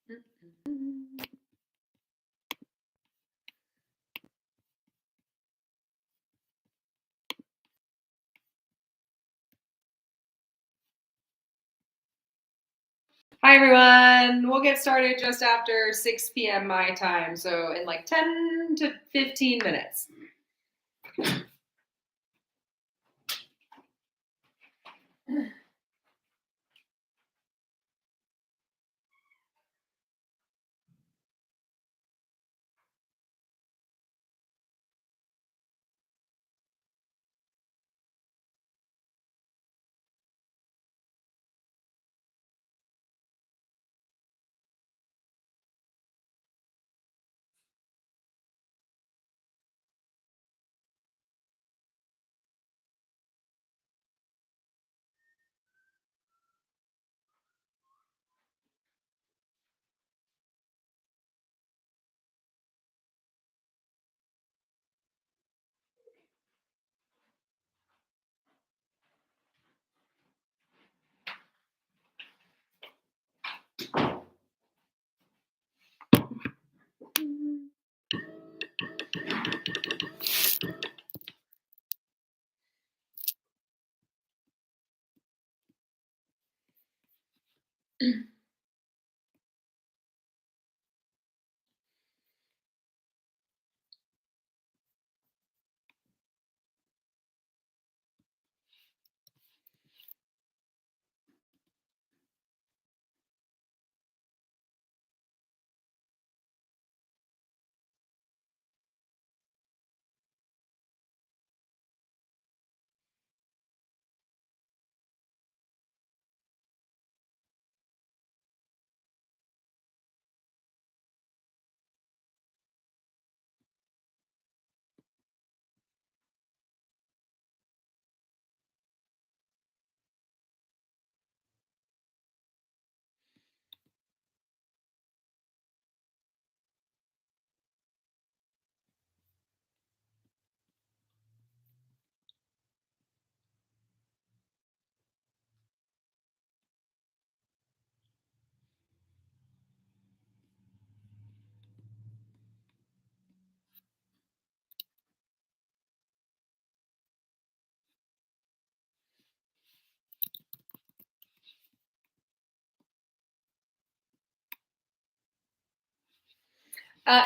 Hi, everyone. We'll get started just after 6 p.m. my time, so in like 10 to 15 minutes.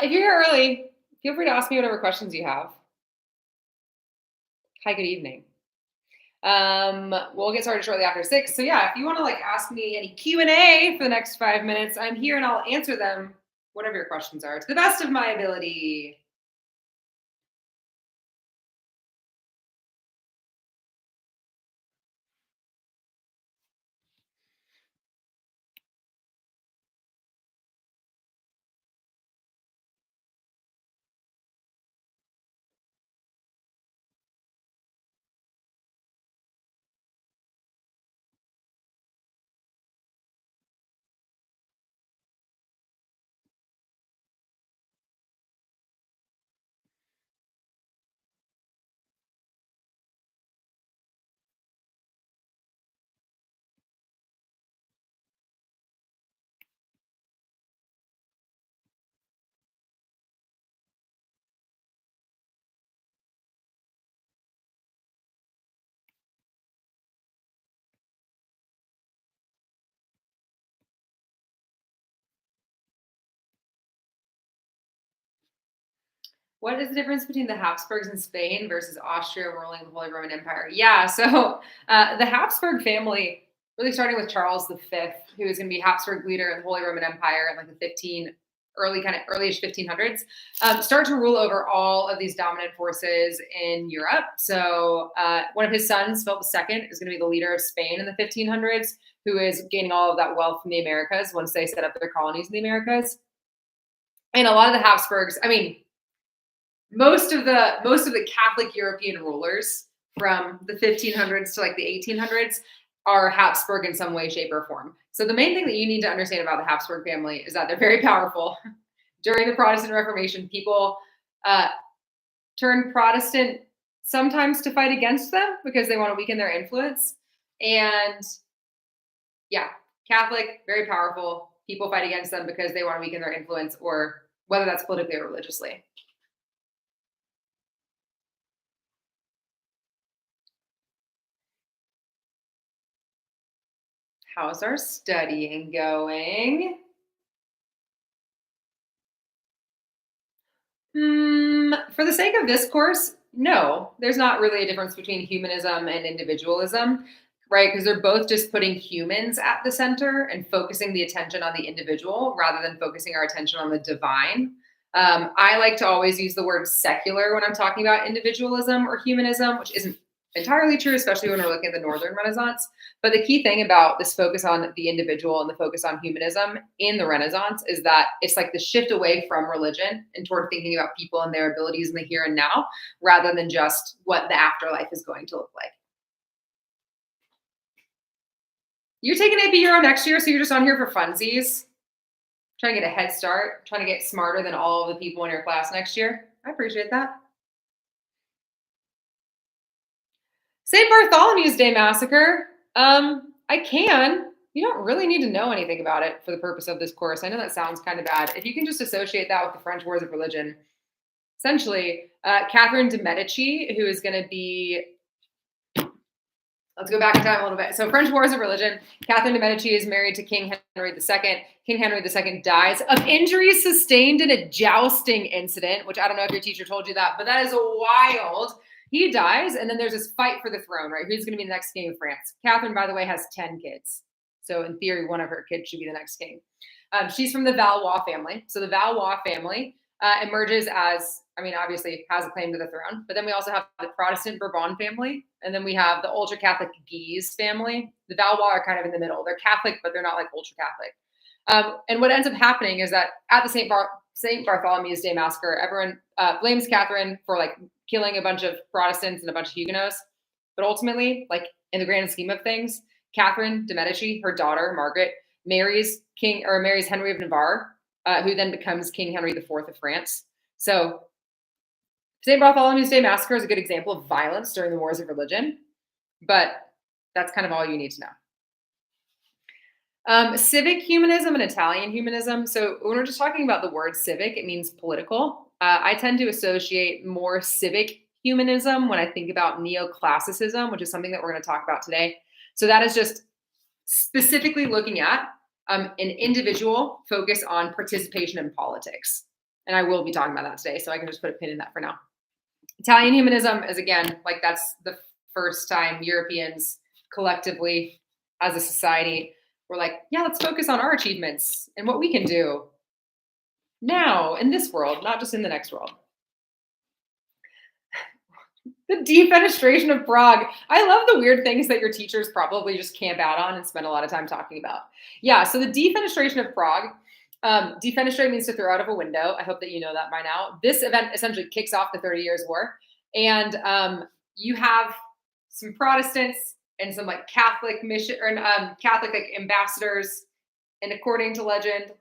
If you're here early, feel free to ask me whatever questions you have. Hi, good evening. We'll get started shortly after 6. So yeah, if you want to ask me any Q&A for the next 5 minutes, I'm here and I'll answer them, whatever your questions are, to the best of my ability. What is the difference between the Habsburgs in Spain versus Austria ruling the Holy Roman Empire? Yeah, so the Habsburg family, really starting with Charles V, who is going to be Habsburg leader in the Holy Roman Empire in like the earlyish 1500s, start to rule over all of these dominant forces in Europe. So one of his sons, Philip II, is going to be the leader of Spain in the 1500s, who is gaining all of that wealth from the Americas once they set up their colonies in the Americas. And a lot of the Habsburgs, I mean, most of the Catholic European rulers from the 1500s to like the 1800s are Habsburg in some way, shape, or form. So the main thing that you need to understand about the Habsburg family is that they're very powerful. During the Protestant Reformation, people turned Protestant sometimes to fight against them because they want to weaken their influence. And yeah, Catholic, very powerful. people fight against them because they want to weaken their influence, or whether that's politically or religiously. How's our studying going? For the sake of this course, no, there's not really a difference between humanism and individualism, right? Because they're both just putting humans at the center and focusing the attention on the individual rather than focusing our attention on the divine. I like to always use the word secular when I'm talking about individualism or humanism, which isn't entirely true, especially when we're looking at the Northern Renaissance. But the key thing about this focus on the individual and the focus on humanism in the Renaissance is that it's like the shift away from religion and toward thinking about people and their abilities in the here and now, rather than just what the afterlife is going to look like. You're taking AP Euro next year, so you're just on here for funsies, trying to get a head start, trying to get smarter than all of the people in your class next year. I appreciate that. St. Bartholomew's Day Massacre. I can. You don't really need to know anything about it for the purpose of this course. I know that sounds kind of bad. If you can just associate that with the French Wars of Religion, essentially, Catherine de' Medici, who is going to be, let's go back in time a little bit. So French Wars of Religion, Catherine de' Medici is married to King Henry II. King Henry II dies of injuries sustained in a jousting incident, which I don't know if your teacher told you that, but that is wild. He dies, and then there's this fight for the throne, right? Who's going to be the next king of France? Catherine, by the way, has 10 kids. So in theory, one of her kids should be the next king. She's from the Valois family. So the Valois family emerges as, I mean, obviously has a claim to the throne, but then we also have the Protestant Bourbon family, and then we have the ultra-Catholic Guise family. The Valois are kind of in the middle. They're Catholic, but they're not like ultra-Catholic. And what ends up happening is that at the St. Bartholomew's Day Massacre, everyone blames Catherine for like killing a bunch of Protestants and a bunch of Huguenots. But ultimately, like in the grand scheme of things, Catherine de' Medici, her daughter, Margaret, marries Henry of Navarre, who then becomes King Henry IV of France. So St. Bartholomew's Day Massacre is a good example of violence during the Wars of Religion, but that's kind of all you need to know. Civic humanism and Italian humanism. So when we're just talking about the word civic, it means political. I tend to associate more civic humanism when I think about neoclassicism, which is something that we're going to talk about today. So that is just specifically looking at an individual focus on participation in politics. And I will be talking about that today, so I can just put a pin in that for now. Italian humanism is, again, like that's the first time Europeans collectively as a society were like, yeah, let's focus on our achievements and what we can do now in this world, not just in the next world. The Defenestration of Prague. I love the weird things that your teachers probably just camp out on and spend a lot of time talking about. Yeah, so the Defenestration of Prague. Defenestrate means to throw out of a window. I hope that you know that by now. This event essentially kicks off the 30 Years' War. And you have some Protestants and some like Catholic mission or Catholic like ambassadors. And according to legend,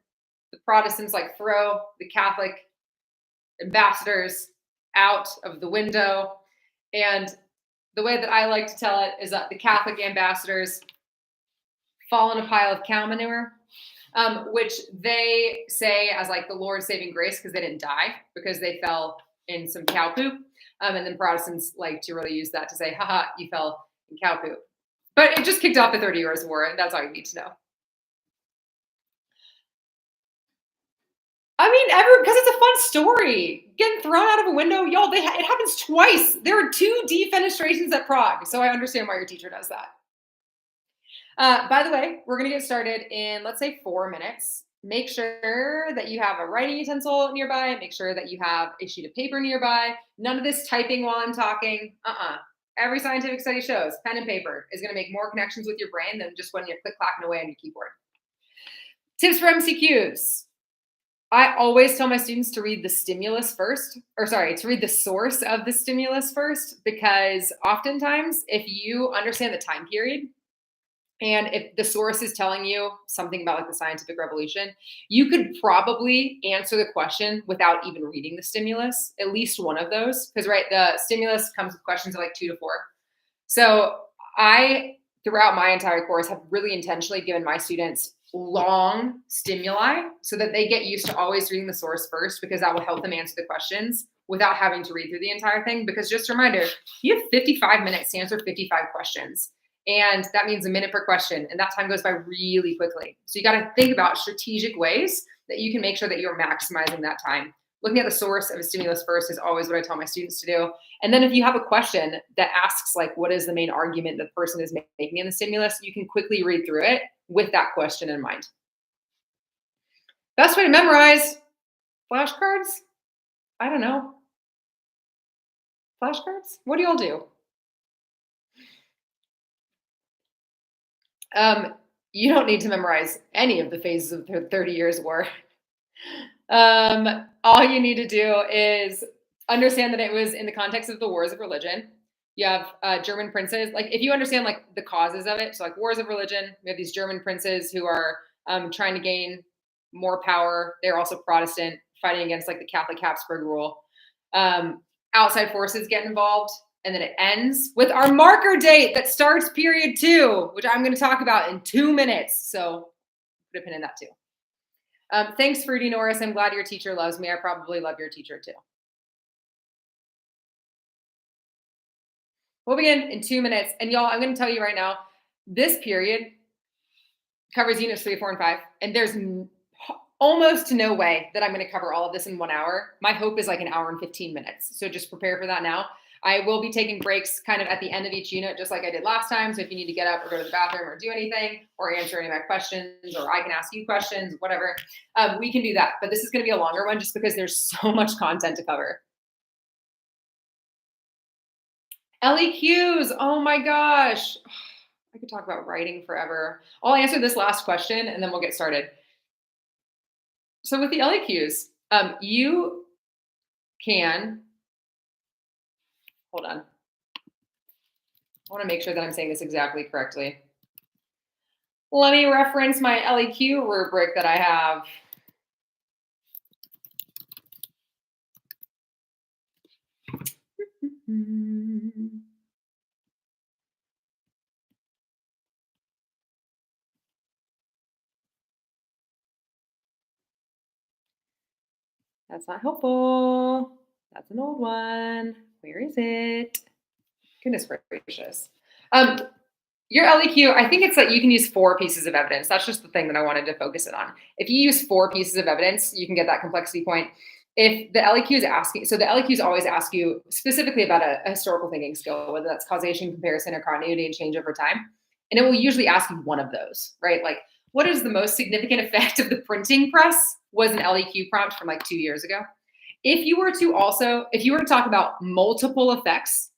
the Protestants like throw the Catholic ambassadors out of the window. And the way that I like to tell it is that the Catholic ambassadors fall in a pile of cow manure, which they say as like the Lord's saving grace because they didn't die, because they fell in some cow poop. And then Protestants like to really use that to say, haha, you fell in cow poop. But it just kicked off the 30 Years' War, and that's all you need to know. I mean, because it's a fun story. Getting thrown out of a window, y'all, it happens twice. There are 2 defenestrations at Prague, so I understand why your teacher does that. By the way, we're going to get started in, let's say, 4 minutes. Make sure that you have a writing utensil nearby. Make sure that you have a sheet of paper nearby. None of this typing while I'm talking. Every scientific study shows pen and paper is going to make more connections with your brain than just when you're click-clacking away on your keyboard. Tips for MCQs. I always tell my students to read the stimulus first, to read the source of the stimulus first, because oftentimes if you understand the time period and if the source is telling you something about like the scientific revolution, you could probably answer the question without even reading the stimulus, at least one of those, because right, the stimulus comes with questions of like 2 to 4. So I, throughout my entire course, have really intentionally given my students long stimuli so that they get used to always reading the source first, because that will help them answer the questions without having to read through the entire thing. Because just a reminder, you have 55 minutes to answer 55 questions. And that means a minute per question. And that time goes by really quickly. So you got to think about strategic ways that you can make sure that you're maximizing that time. Looking at the source of a stimulus first is always what I tell my students to do. And then if you have a question that asks, like, what is the main argument the person is making in the stimulus, you can quickly read through it with that question in mind. Best way to memorize flashcards? I don't know. Flashcards? What do y'all do? You don't need to memorize any of the phases of the 30 Years' War. All you need to do is understand that it was in the context of the wars of religion. You have German princes. Like, if you understand like the causes of it, so like wars of religion, we have these German princes who are trying to gain more power. They're also Protestant, fighting against like the Catholic Habsburg rule. Outside forces get involved. And then it ends with our marker date that starts period 2, which I'm going to talk about in 2 minutes. So put a pin in that too. Thanks, Fruity Norris. I'm glad your teacher loves me. I probably love your teacher too. We'll begin in 2 minutes. And y'all, I'm going to tell you right now, this period covers units 3, 4, and 5. And there's almost no way that I'm going to cover all of this in 1 hour. My hope is like 1 hour and 15 minutes. So just prepare for that now. I will be taking breaks kind of at the end of each unit, just like I did last time. So if you need to get up or go to the bathroom or do anything or answer any of my questions, or I can ask you questions, whatever, we can do that. But this is going to be a longer one just because there's so much content to cover. LEQs. Oh my gosh. I could talk about writing forever. I'll answer this last question and then we'll get started. So with the LEQs, you can... Hold on. I want to make sure that I'm saying this exactly correctly. Let me reference my LEQ rubric that I have. That's not helpful. That's an old one. Where is it? Goodness gracious. Your LEQ, I think it's that you can use 4 pieces of evidence. That's just the thing that I wanted to focus it on. If you use 4 pieces of evidence, you can get that complexity point. If the LEQ is asking, so the LEQs always ask you specifically about a historical thinking skill, whether that's causation, comparison, or continuity and change over time. And it will usually ask you one of those, right? Like, what is the most significant effect of the printing press? Was an LEQ prompt from like 2 years ago. If you were to talk about multiple effects,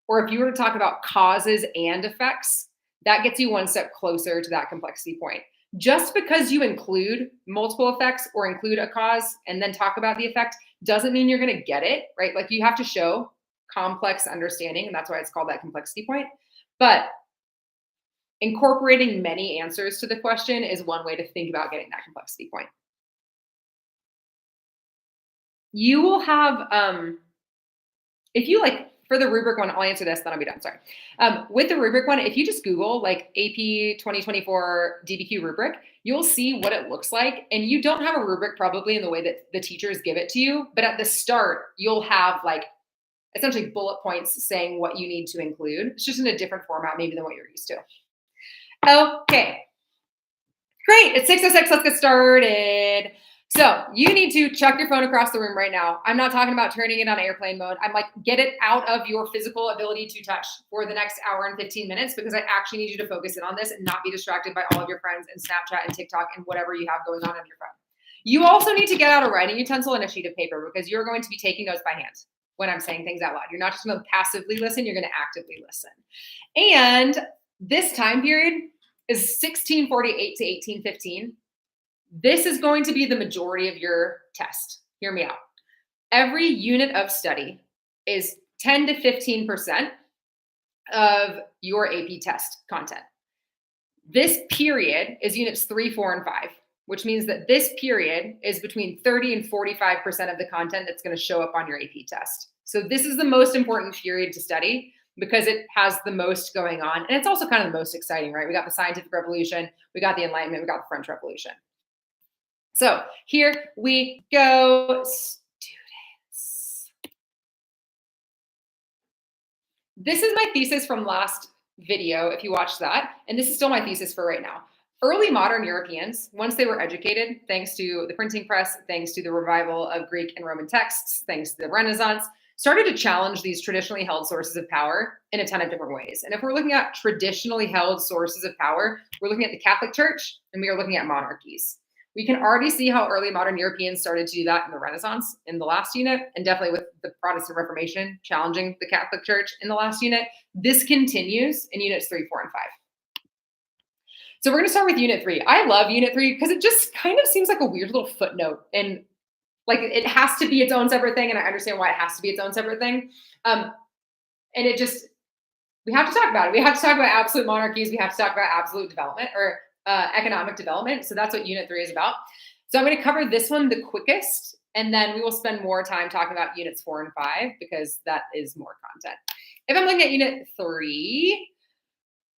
or if you were to talk about causes and effects, that gets you one step closer to that complexity point. Just because you include multiple effects or include a cause and then talk about the effect doesn't mean you're going to get it, right? Like, you have to show complex understanding, and that's why it's called that complexity point. But incorporating many answers to the question is one way to think about getting that complexity point. You will have, if you like, for the rubric one, I'll answer this, then I'll be done, sorry. With the rubric one, if you just Google like AP 2024 DBQ rubric, you'll see what it looks like. And you don't have a rubric probably in the way that the teachers give it to you, but at the start, you'll have like essentially bullet points saying what you need to include. It's just in a different format maybe than what you're used to. Okay, great, it's 6:06, let's get started. So you need to chuck your phone across the room right now. I'm not talking about turning it on airplane mode. I'm like, get it out of your physical ability to touch for the next hour and 15 minutes, because I actually need you to focus in on this and not be distracted by all of your friends and Snapchat and TikTok and whatever you have going on your phone. You also need to get out a writing utensil and a sheet of paper, because you're going to be taking notes by hand when I'm saying things out loud. You're not just going to passively listen, you're going to actively listen. And this time period is 1648 to 1815. This is going to be the majority of your test. Hear me out. Every unit of study is 10 to 15% of your AP test content. This period is units 3, 4, and 5, which means that this period is between 30 and 45% of the content that's going to show up on your AP test. So this is the most important period to study. because it has the most going on. And it's also kind of the most exciting, right? We got the scientific revolution, we got the Enlightenment, we got the French Revolution. So here we go, students. This is my thesis from last video, if you watched that. And this is still my thesis for right now. Early modern Europeans, once they were educated, thanks to the printing press, thanks to the revival of Greek and Roman texts, thanks to the Renaissance, started to challenge these traditionally held sources of power in a ton of different ways. And if we're looking at traditionally held sources of power, we're looking at the Catholic Church and we are looking at monarchies. We can already see how early modern Europeans started to do that in the Renaissance in the last unit, and definitely with the Protestant Reformation challenging the Catholic Church in the last unit. This continues in units 3, 4, and 5. So we're going to start with unit 3. I love unit 3 because it just kind of seems like a weird little footnote, and like it has to be its own separate thing, and I understand why it has to be its own separate thing. And it just, we have to talk about it. We have to talk about absolute monarchies. We have to talk about absolute development or economic development. So that's what unit 3 is about. So I'm going to cover this one the quickest, and then we will spend more time talking about units 4 and 5 because that is more content. If I'm looking at unit 3,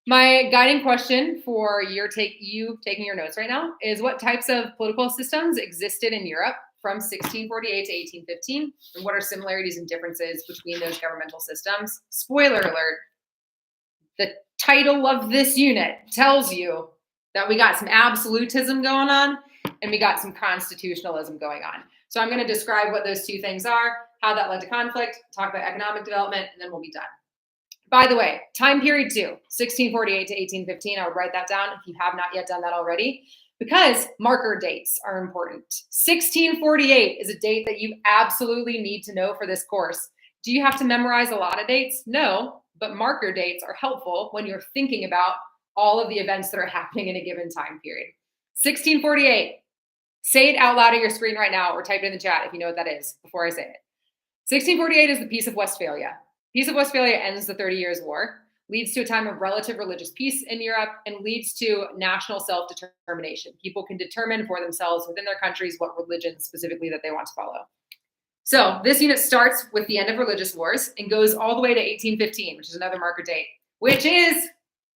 my guiding question for you taking your notes right now is what types of political systems existed in Europe from 1648 to 1815, and what are similarities and differences between those governmental systems? Spoiler alert, the title of this unit tells you that we got some absolutism going on and we got some constitutionalism going on. So I'm going to describe what those two things are, how that led to conflict, talk about economic development, and then we'll be done. By the way, time period 2, 1648 to 1815, I would write that down if you have not yet done that already, because marker dates are important. 1648 is a date that you absolutely need to know for this course. Do you have to memorize a lot of dates? No, but marker dates are helpful when you're thinking about all of the events that are happening in a given time period. 1648, say it out loud at your screen right now or type it in the chat if you know what that is before I say it. 1648 is the Peace of Westphalia. Peace of Westphalia ends the 30 Years' War, leads to a time of relative religious peace in Europe, and leads to national self-determination. People can determine for themselves within their countries what religion specifically that they want to follow. So this unit starts with the end of religious wars and goes all the way to 1815, which is another marker date, which is,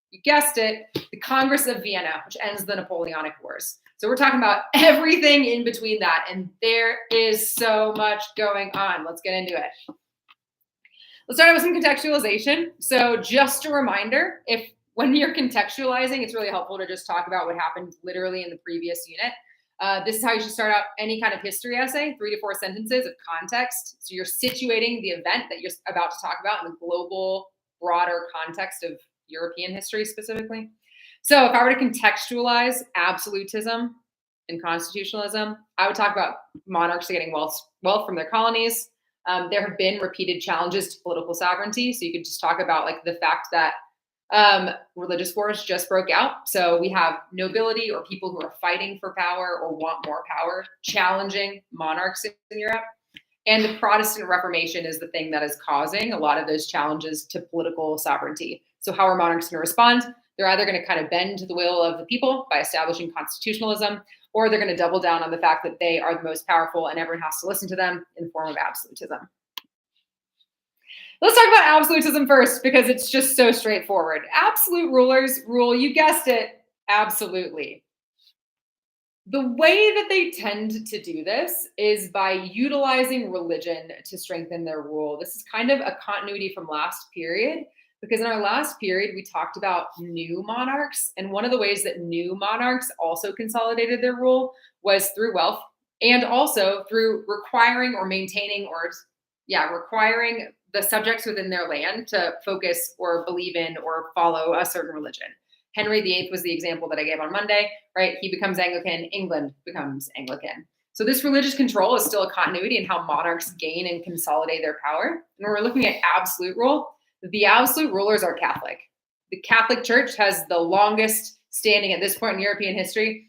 you guessed it, the Congress of Vienna, which ends the Napoleonic Wars. So we're talking about everything in between that, and there is so much going on. Let's get into it. Let's start out with some contextualization. So just a reminder, when you're contextualizing, it's really helpful to just talk about what happened literally in the previous unit. This is how you should start out any kind of history essay, 3 to 4 sentences of context. So you're situating the event that you're about to talk about in the global, broader context of European history specifically. So if I were to contextualize absolutism and constitutionalism, I would talk about monarchs getting wealth from their colonies. There have been repeated challenges to political sovereignty. So you could just talk about like the fact that religious wars just broke out. So we have nobility or people who are fighting for power or want more power, challenging monarchs in Europe. And the Protestant Reformation is the thing that is causing a lot of those challenges to political sovereignty. So how are monarchs going to respond? They're either going to kind of bend to the will of the people by establishing constitutionalism, or they're going to double down on the fact that they are the most powerful and everyone has to listen to them in the form of absolutism. Let's talk about absolutism first because it's just so straightforward. Absolute rulers rule, you guessed it, absolutely. The way that they tend to do this is by utilizing religion to strengthen their rule. This is kind of a continuity from last period, because in our last period, we talked about new monarchs. And one of the ways that new monarchs also consolidated their rule was through wealth and also through requiring or maintaining requiring the subjects within their land to focus or believe in or follow a certain religion. Henry VIII was the example that I gave on Monday, right? He becomes Anglican, England becomes Anglican. So this religious control is still a continuity in how monarchs gain and consolidate their power. And when we're looking at absolute rule, the absolute rulers are Catholic. The Catholic Church has the longest standing at this point in European history,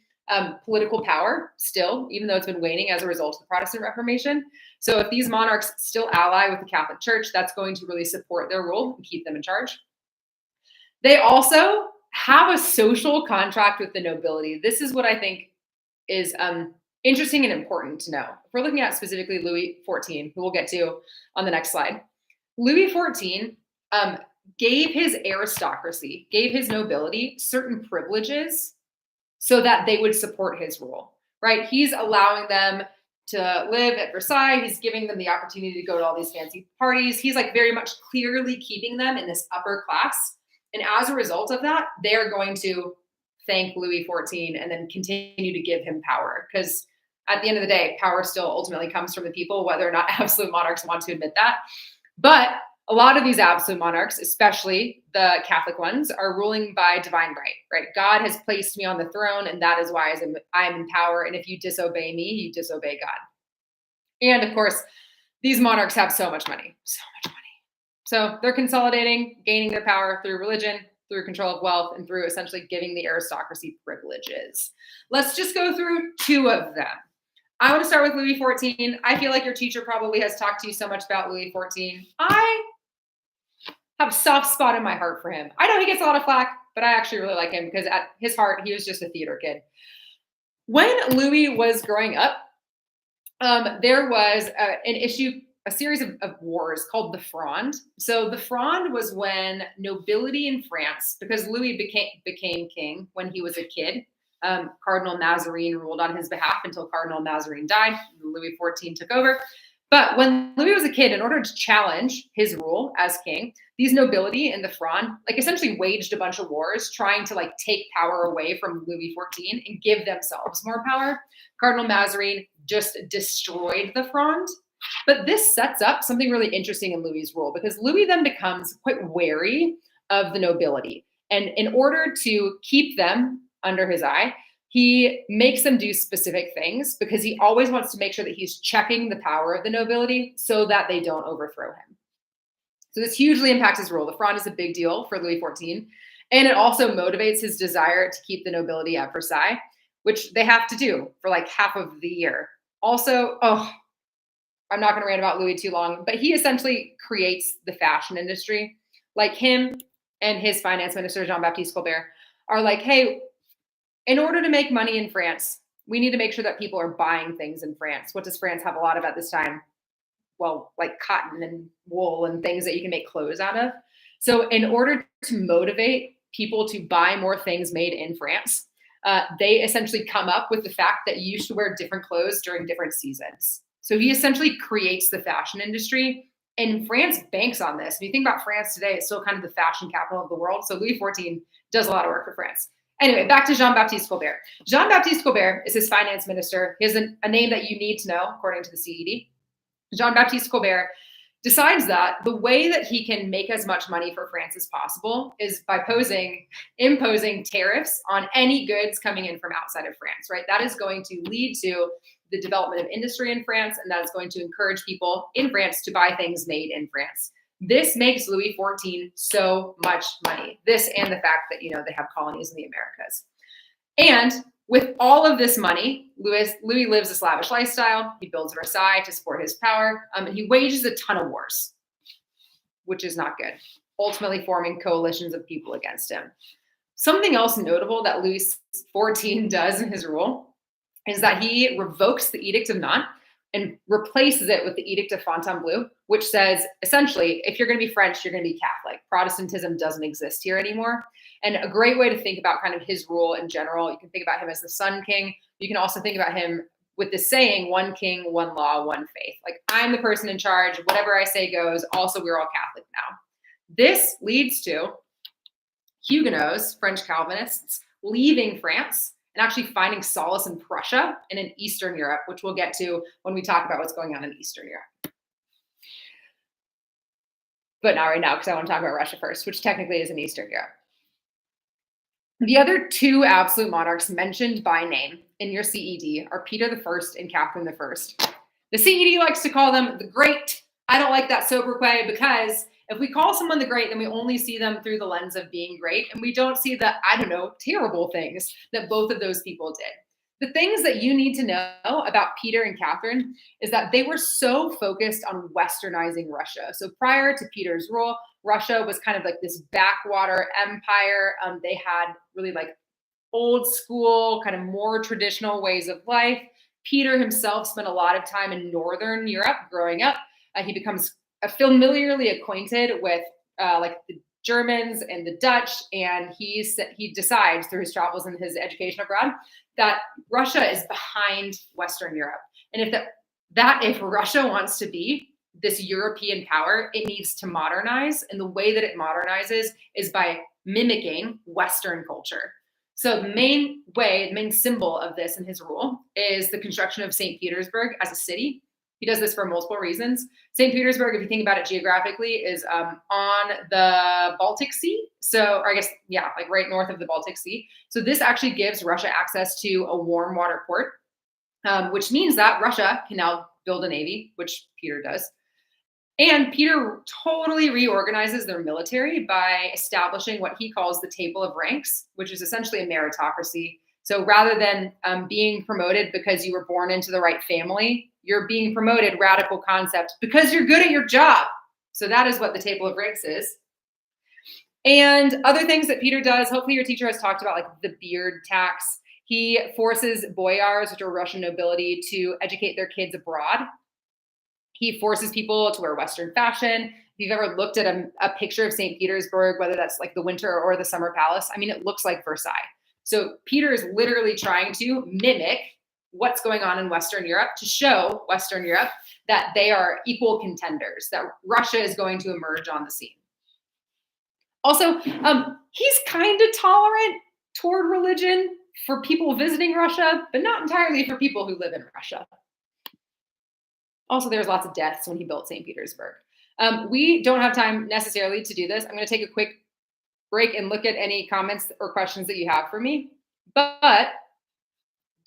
political power still, even though it's been waning as a result of the Protestant Reformation. So if these monarchs still ally with the Catholic Church, that's going to really support their rule and keep them in charge. They also have a social contract with the nobility. This is what I think is interesting and important to know. If we're looking at specifically Louis XIV, who we'll get to on the next slide. Louis XIV gave his aristocracy, gave his nobility certain privileges so that they would support his rule, right? He's allowing them to live at Versailles. He's giving them the opportunity to go to all these fancy parties. He's like very much clearly keeping them in this upper class. And as a result of that, they're going to thank Louis XIV and then continue to give him power. Because at the end of the day, power still ultimately comes from the people, whether or not absolute monarchs want to admit that. But a lot of these absolute monarchs, especially the Catholic ones, are ruling by divine right, right? God has placed me on the throne, and that is why I am in power. And if you disobey me, you disobey God. And of course, these monarchs have so much money, so much money. So they're consolidating, gaining their power through religion, through control of wealth, and through essentially giving the aristocracy privileges. Let's just go through two of them. I want to start with Louis XIV. I feel like your teacher probably has talked to you so much about Louis XIV. I have a soft spot in my heart for him. I know he gets a lot of flack, but I actually really like him because at his heart, he was just a theater kid. When Louis was growing up, there was a series of wars called the Fronde. So the Fronde was when nobility in France, because Louis became king when he was a kid. Cardinal Mazarin ruled on his behalf until Cardinal Mazarin died. Louis XIV took over. But when Louis was a kid, in order to challenge his rule as king, these nobility in the Fronde like essentially waged a bunch of wars trying to like take power away from Louis XIV and give themselves more power. Cardinal Mazarin just destroyed the Fronde. But this sets up something really interesting in Louis's rule because Louis then becomes quite wary of the nobility. And in order to keep them under his eye, he makes them do specific things because he always wants to make sure that he's checking the power of the nobility so that they don't overthrow him. So this hugely impacts his rule. The Fronde is a big deal for Louis XIV. And it also motivates his desire to keep the nobility at Versailles, which they have to do for like half of the year. Also, I'm not going to rant about Louis too long, but he essentially creates the fashion industry. Like him and his finance minister, Jean-Baptiste Colbert, are like, hey, in order to make money in France, we need to make sure that people are buying things in France. What does France have a lot of at this time? Well, like cotton and wool and things that you can make clothes out of. So in order to motivate people to buy more things made in France, they essentially come up with the fact that you should wear different clothes during different seasons. So he essentially creates the fashion industry, and France banks on this. If you think about France today, it's still kind of the fashion capital of the world. So Louis XIV does a lot of work for France. Anyway, back to Jean-Baptiste Colbert. Jean-Baptiste Colbert is his finance minister. He has a name that you need to know, according to the CED. Jean-Baptiste Colbert decides that the way that he can make as much money for France as possible is by imposing tariffs on any goods coming in from outside of France, right? That is going to lead to the development of industry in France, and that is going to encourage people in France to buy things made in France. This makes Louis XIV so much money. This and the fact that, they have colonies in the Americas. And with all of this money, Louis lives this lavish lifestyle. He builds Versailles to support his power. And he wages a ton of wars, which is not good, ultimately forming coalitions of people against him. Something else notable that Louis XIV does in his rule is that he revokes the Edict of Nantes and replaces it with the Edict of Fontainebleau, which says, essentially, if you're going to be French, you're going to be Catholic. Protestantism doesn't exist here anymore. And a great way to think about kind of his rule in general, you can think about him as the Sun King. You can also think about him with the saying, one king, one law, one faith. Like, I'm the person in charge. Whatever I say goes. Also, we're all Catholic now. This leads to Huguenots, French Calvinists, leaving France and actually finding solace in Prussia and in Eastern Europe, which we'll get to when we talk about what's going on in Eastern Europe. But not right now, because I want to talk about Russia first, which technically is in Eastern Europe. The other two absolute monarchs mentioned by name in your CED are Peter I and Catherine I. The CED likes to call them the Great. I don't like that sobriquet because if we call someone the Great, then we only see them through the lens of being great, and we don't see the, terrible things that both of those people did. The things that you need to know about Peter and Catherine is that they were so focused on westernizing Russia. So prior to Peter's rule, Russia was kind of like this backwater empire. They had really like old school, kind of more traditional ways of life. Peter himself spent a lot of time in Northern Europe growing up. He becomes familiarly acquainted with like the Germans and the Dutch, and he decides through his travels and his education abroad that Russia is behind Western Europe. And if Russia wants to be this European power, it needs to modernize. And the way that it modernizes is by mimicking Western culture. So the main symbol of this in his rule is the construction of St. Petersburg as a city. He does this for multiple reasons. St. Petersburg, if you think about it geographically, is on the Baltic Sea. So, or I guess, yeah, like right north of the Baltic Sea. So this actually gives Russia access to a warm water port, which means that Russia can now build a navy, which Peter does. And Peter totally reorganizes their military by establishing what he calls the table of ranks, which is essentially a meritocracy. So rather than being promoted because you were born into the right family, you're being promoted, radical concept, because you're good at your job. So that is what the table of ranks is. And other things that Peter does, hopefully your teacher has talked about, like the beard tax. He forces boyars, which are Russian nobility, to educate their kids abroad. He forces people to wear Western fashion. If you've ever looked at a picture of St. Petersburg, whether that's like the winter or the summer palace, I mean, it looks like Versailles. So Peter is literally trying to mimic what's going on in Western Europe to show Western Europe that they are equal contenders, that Russia is going to emerge on the scene. Also, he's kind of tolerant toward religion for people visiting Russia, but not entirely for people who live in Russia. Also, there was lots of deaths when he built St. Petersburg. We don't have time necessarily to do this. I'm going to take a quick break and look at any comments or questions that you have for me. But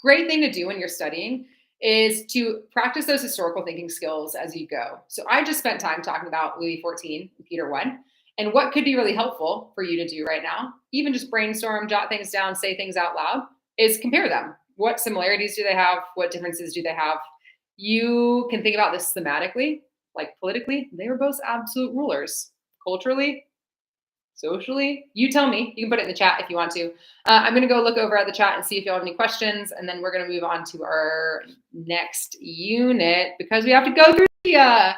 great thing to do when you're studying is to practice those historical thinking skills as you go. So I just spent time talking about Louis XIV and Peter I. And what could be really helpful for you to do right now, even just brainstorm, jot things down, say things out loud, is compare them. What similarities do they have? What differences do they have? You can think about this thematically, like politically. They were both absolute rulers. Culturally, socially, you tell me. You can put it in the chat if you want to. I'm going to go look over at the chat and see if you have any questions, and then we're going to move on to our next unit because we have to go through the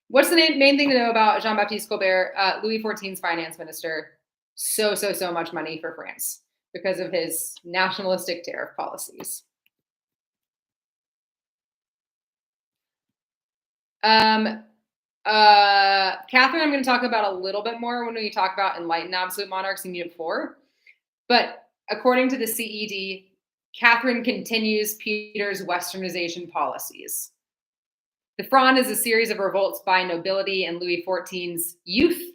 What's the main thing to know about Jean-Baptiste Colbert, Louis XIV's finance minister? So much money for France because of his nationalistic tariff policies. Catherine, I'm going to talk about a little bit more when we talk about Enlightened Absolute Monarchs in Unit 4. But according to the CED, Catherine continues Peter's Westernization policies. The Fronde is a series of revolts by nobility and Louis XIV's youth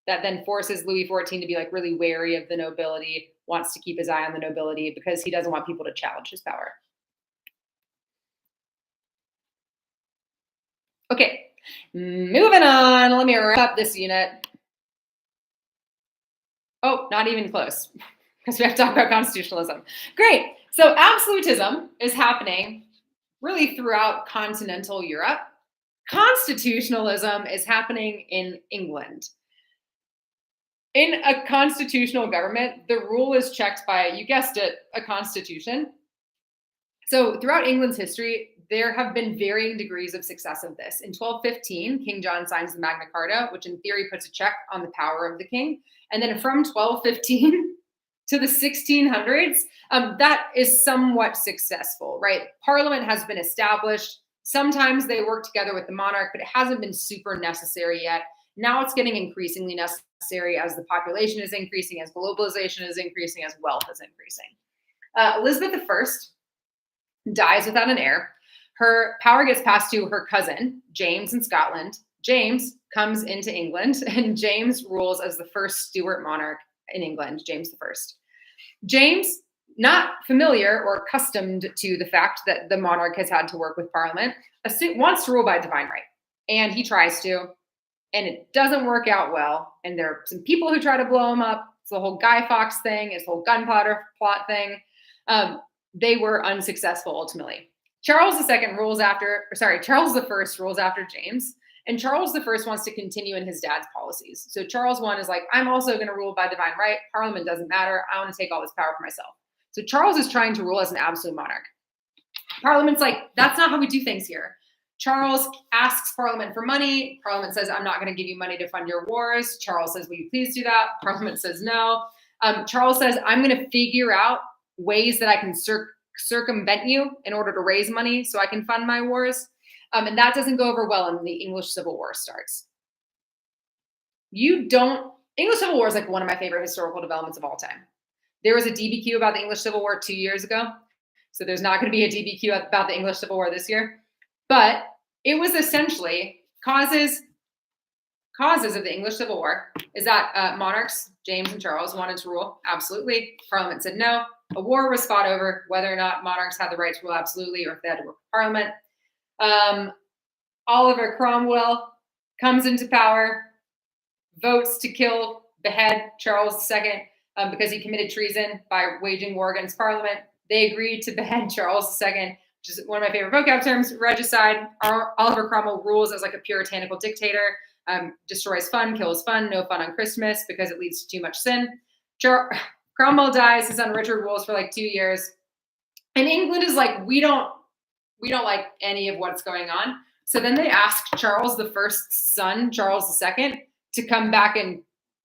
that then forces Louis XIV to be like really wary of the nobility, wants to keep his eye on the nobility because he doesn't want people to challenge his power. Okay, moving on. Let me wrap up this unit. Oh, not even close because we have to talk about constitutionalism. Great. So absolutism is happening really throughout continental Europe. Constitutionalism is happening in England. In a constitutional government, the rule is checked by, you guessed it, a constitution. So throughout England's history, there have been varying degrees of success of this. In 1215, King John signs the Magna Carta, which in theory puts a check on the power of the king. And then from 1215 to the 1600s, that is somewhat successful, right? Parliament has been established. Sometimes they work together with the monarch, but it hasn't been super necessary yet. Now it's getting increasingly necessary as the population is increasing, as globalization is increasing, as wealth is increasing. Elizabeth I dies without an heir. Her power gets passed to her cousin, James, in Scotland. James comes into England, and James rules as the first Stuart monarch in England, James I. James, not familiar or accustomed to the fact that the monarch has had to work with Parliament, wants to rule by divine right. And he tries to, and it doesn't work out well. And there are some people who try to blow him up. It's the whole Guy Fawkes thing, it's the whole gunpowder plot thing. They were unsuccessful ultimately. Charles I rules after James, and Charles I wants to continue in his dad's policies. So Charles I is like, I'm also going to rule by divine right. Parliament doesn't matter. I want to take all this power for myself. So Charles is trying to rule as an absolute monarch. Parliament's like, that's not how we do things here. Charles asks Parliament for money. Parliament says, I'm not going to give you money to fund your wars. Charles says, will you please do that? Parliament says no. Charles says, I'm going to figure out ways that I can circumvent you in order to raise money so I can fund my wars. And that doesn't go over well, and the English Civil War starts. English Civil War is like one of my favorite historical developments of all time. There was a DBQ about the English Civil War 2 years ago. So there's not going to be a DBQ about the English Civil War this year. But it was essentially causes of the English Civil War is that monarchs, James and Charles, wanted to rule. Absolutely. Parliament said no. A war was fought over whether or not monarchs had the right to rule absolutely or if they had to work with Parliament. Oliver Cromwell comes into power, votes to behead Charles II because he committed treason by waging war against Parliament. They agreed to behead Charles II, which is one of my favorite vocab terms, regicide. Oliver Cromwell rules as like a puritanical dictator, destroys fun, kills fun, no fun on Christmas because it leads to too much sin. Cromwell dies, his son Richard rules for like 2 years. And England is like, we don't like any of what's going on. So then they ask Charles I's son, Charles II, to come back and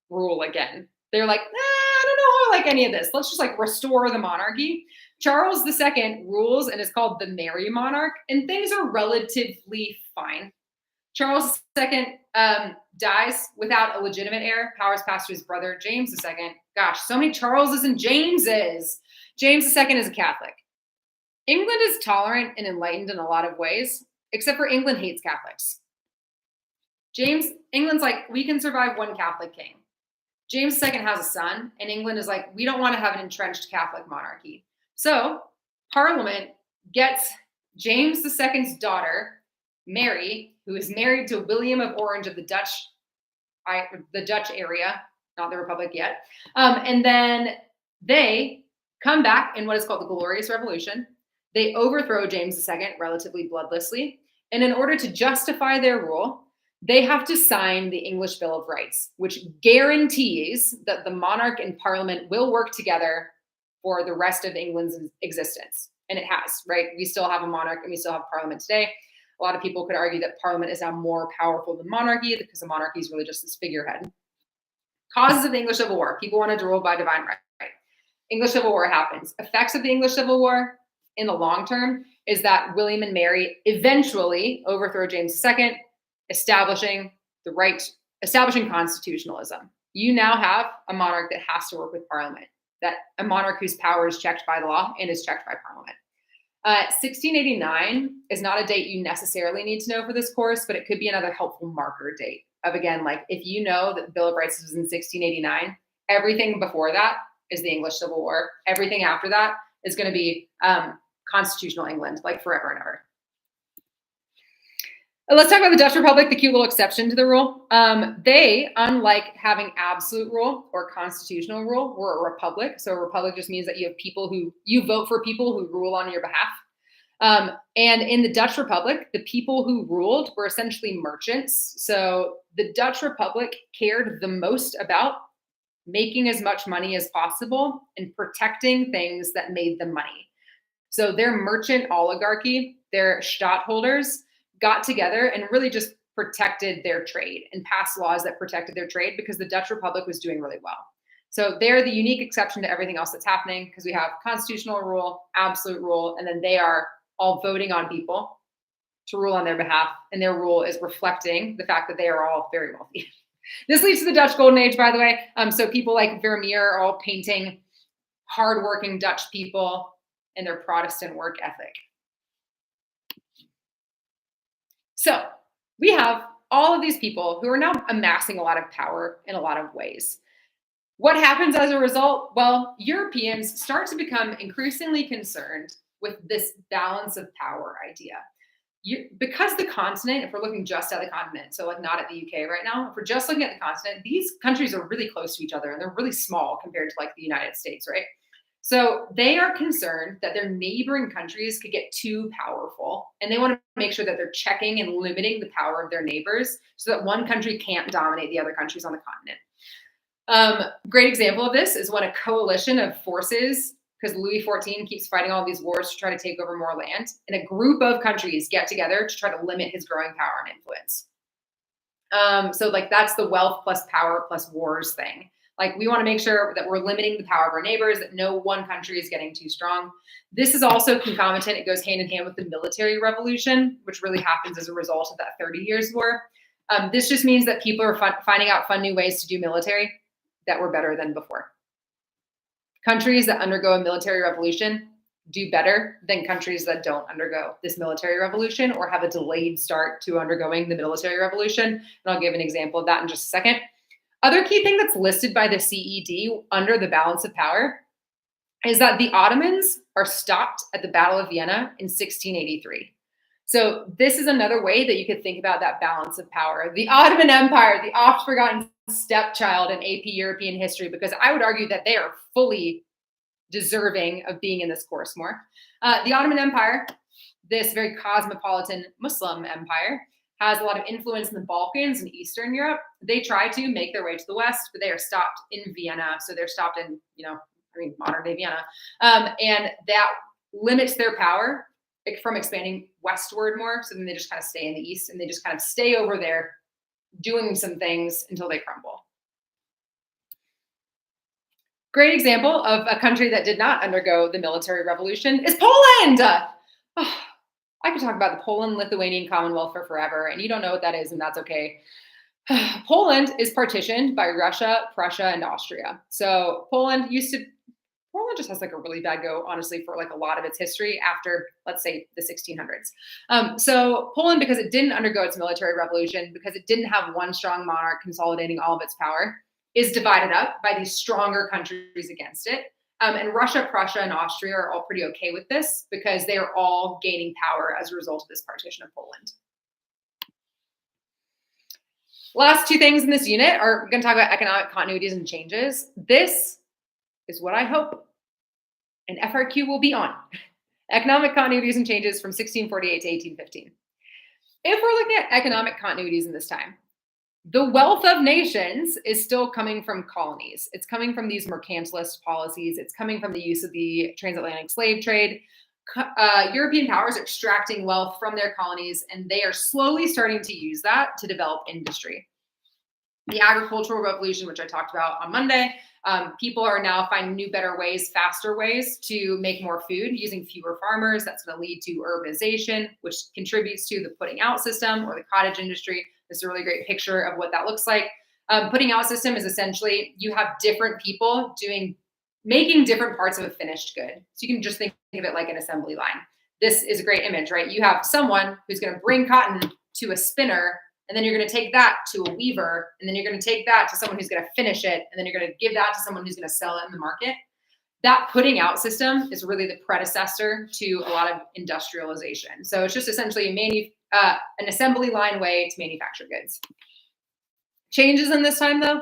rule again. They're like, I don't know how I like any of this. Let's just like restore the monarchy. Charles II rules and is called the Merry Monarch, and things are relatively fine. Charles II dies without a legitimate heir. Powers pass to his brother, James II. Gosh, so many Charleses and Jameses. James II is a Catholic. England is tolerant and enlightened in a lot of ways, except for England hates Catholics. England's like, we can survive one Catholic king. James II has a son, and England is like, we don't want to have an entrenched Catholic monarchy. So Parliament gets James II's daughter, Mary, who is married to William of Orange of the Dutch area, not the Republic yet. And then they come back in what is called the Glorious Revolution. They overthrow James II relatively bloodlessly. And in order to justify their rule, they have to sign the English Bill of Rights, which guarantees that the monarch and Parliament will work together for the rest of England's existence. And it has, right? We still have a monarch and we still have Parliament today. A lot of people could argue that Parliament is now more powerful than monarchy because the monarchy is really just this figurehead. Causes of the English Civil War. People wanted to rule by divine right. English Civil War happens. Effects of the English Civil War in the long term is that William and Mary eventually overthrow James II, establishing constitutionalism. You now have a monarch that has to work with Parliament, that a monarch whose power is checked by the law and is checked by Parliament. 1689 is not a date you necessarily need to know for this course, but it could be another helpful marker date of, again, like if you know that the Bill of Rights was in 1689, everything before that is the English Civil War. Everything after that is going to be constitutional England, like forever and ever. Let's talk about the Dutch Republic, the cute little exception to the rule. They, unlike having absolute rule or constitutional rule, were a republic. So a republic just means that you have you vote for people who rule on your behalf. And in the Dutch Republic, the people who ruled were essentially merchants. So the Dutch Republic cared the most about making as much money as possible and protecting things that made them money. So their merchant oligarchy, their stadtholders, got together and really just protected their trade and passed laws that protected their trade because the Dutch Republic was doing really well. So they're the unique exception to everything else that's happening because we have constitutional rule, absolute rule, and then they are all voting on people to rule on their behalf. And their rule is reflecting the fact that they are all very wealthy. This leads to the Dutch Golden Age, by the way. So people like Vermeer are all painting hardworking Dutch people and their Protestant work ethic. So we have all of these people who are now amassing a lot of power in a lot of ways. What happens as a result? Well, Europeans start to become increasingly concerned with this balance of power idea. Because the continent, if we're looking just at the continent, so like not at the UK right now, if we're just looking at the continent, these countries are really close to each other and they're really small compared to like the United States, right? So they are concerned that their neighboring countries could get too powerful, and they want to make sure that they're checking and limiting the power of their neighbors so that one country can't dominate the other countries on the continent. Great example of this is when a coalition of forces because Louis XIV keeps fighting all these wars to try to take over more land, and a group of countries get together to try to limit his growing power and influence. So like that's the wealth plus power plus wars thing. Like we want to make sure that we're limiting the power of our neighbors, that no one country is getting too strong. This is also concomitant. It goes hand in hand with the military revolution, which really happens as a result of that 30 Years' War. This just means that people are finding out fun new ways to do military that were better than before. Countries that undergo a military revolution do better than countries that don't undergo this military revolution or have a delayed start to undergoing the military revolution. And I'll give an example of that in just a second. Other key thing that's listed by the CED under the balance of power is that the Ottomans are stopped at the Battle of Vienna in 1683. So this is another way that you could think about that balance of power. The Ottoman Empire, the oft-forgotten stepchild in AP European history, because I would argue that they are fully deserving of being in this course more. The Ottoman Empire, this very cosmopolitan Muslim empire, has a lot of influence in the Balkans and Eastern Europe. They try to make their way to the West, but they are stopped in Vienna. So they're stopped in, modern day Vienna. And that limits their power from expanding westward more. So then they just kind of stay in the East and they just kind of stay over there doing some things until they crumble. Great example of a country that did not undergo the military revolution is Poland. I could talk about the Poland-Lithuanian Commonwealth for forever, and you don't know what that is, and that's okay. Poland is partitioned by Russia, Prussia, and Austria. So Poland just has like a really bad go, honestly, for like a lot of its history after, let's say, the 1600s. So Poland, because it didn't undergo its military revolution, because it didn't have one strong monarch consolidating all of its power, is divided up by these stronger countries against it. And Russia, Prussia, and Austria are all pretty okay with this because they are all gaining power as a result of this partition of Poland. Last two things in this unit are going to talk about economic continuities and changes. This is what I hope an FRQ will be on. Economic continuities and changes from 1648 to 1815. If we're looking at economic continuities in this time, the wealth of nations is still coming from colonies. It's coming from these mercantilist policies. It's coming from the use of the transatlantic slave trade. European powers are extracting wealth from their colonies, and they are slowly starting to use that to develop industry. The agricultural revolution, which I talked about on Monday, people are now finding new, better ways, faster ways to make more food using fewer farmers. That's going to lead to urbanization, which contributes to the putting out system or the cottage industry. This is a really great picture of what that looks like. Putting out system is essentially you have different people making different parts of a finished good. So you can just think of it like an assembly line. This is a great image, right? You have someone who's going to bring cotton to a spinner, and then you're going to take that to a weaver, and then you're going to take that to someone who's going to finish it, and then you're going to give that to someone who's going to sell it in the market. That putting out system is really the predecessor to a lot of industrialization. So it's just essentially an assembly line way to manufacture goods. Changes in this time, though,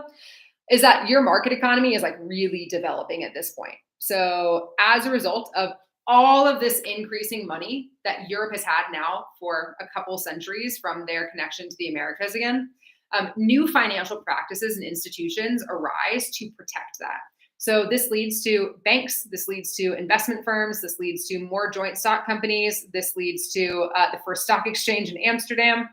is that your market economy is like really developing at this point. So as a result of all of this increasing money that Europe has had now for a couple centuries from their connection to the Americas again, new financial practices and institutions arise to protect that. So this leads to banks, this leads to investment firms, this leads to more joint stock companies, this leads to the first stock exchange in Amsterdam,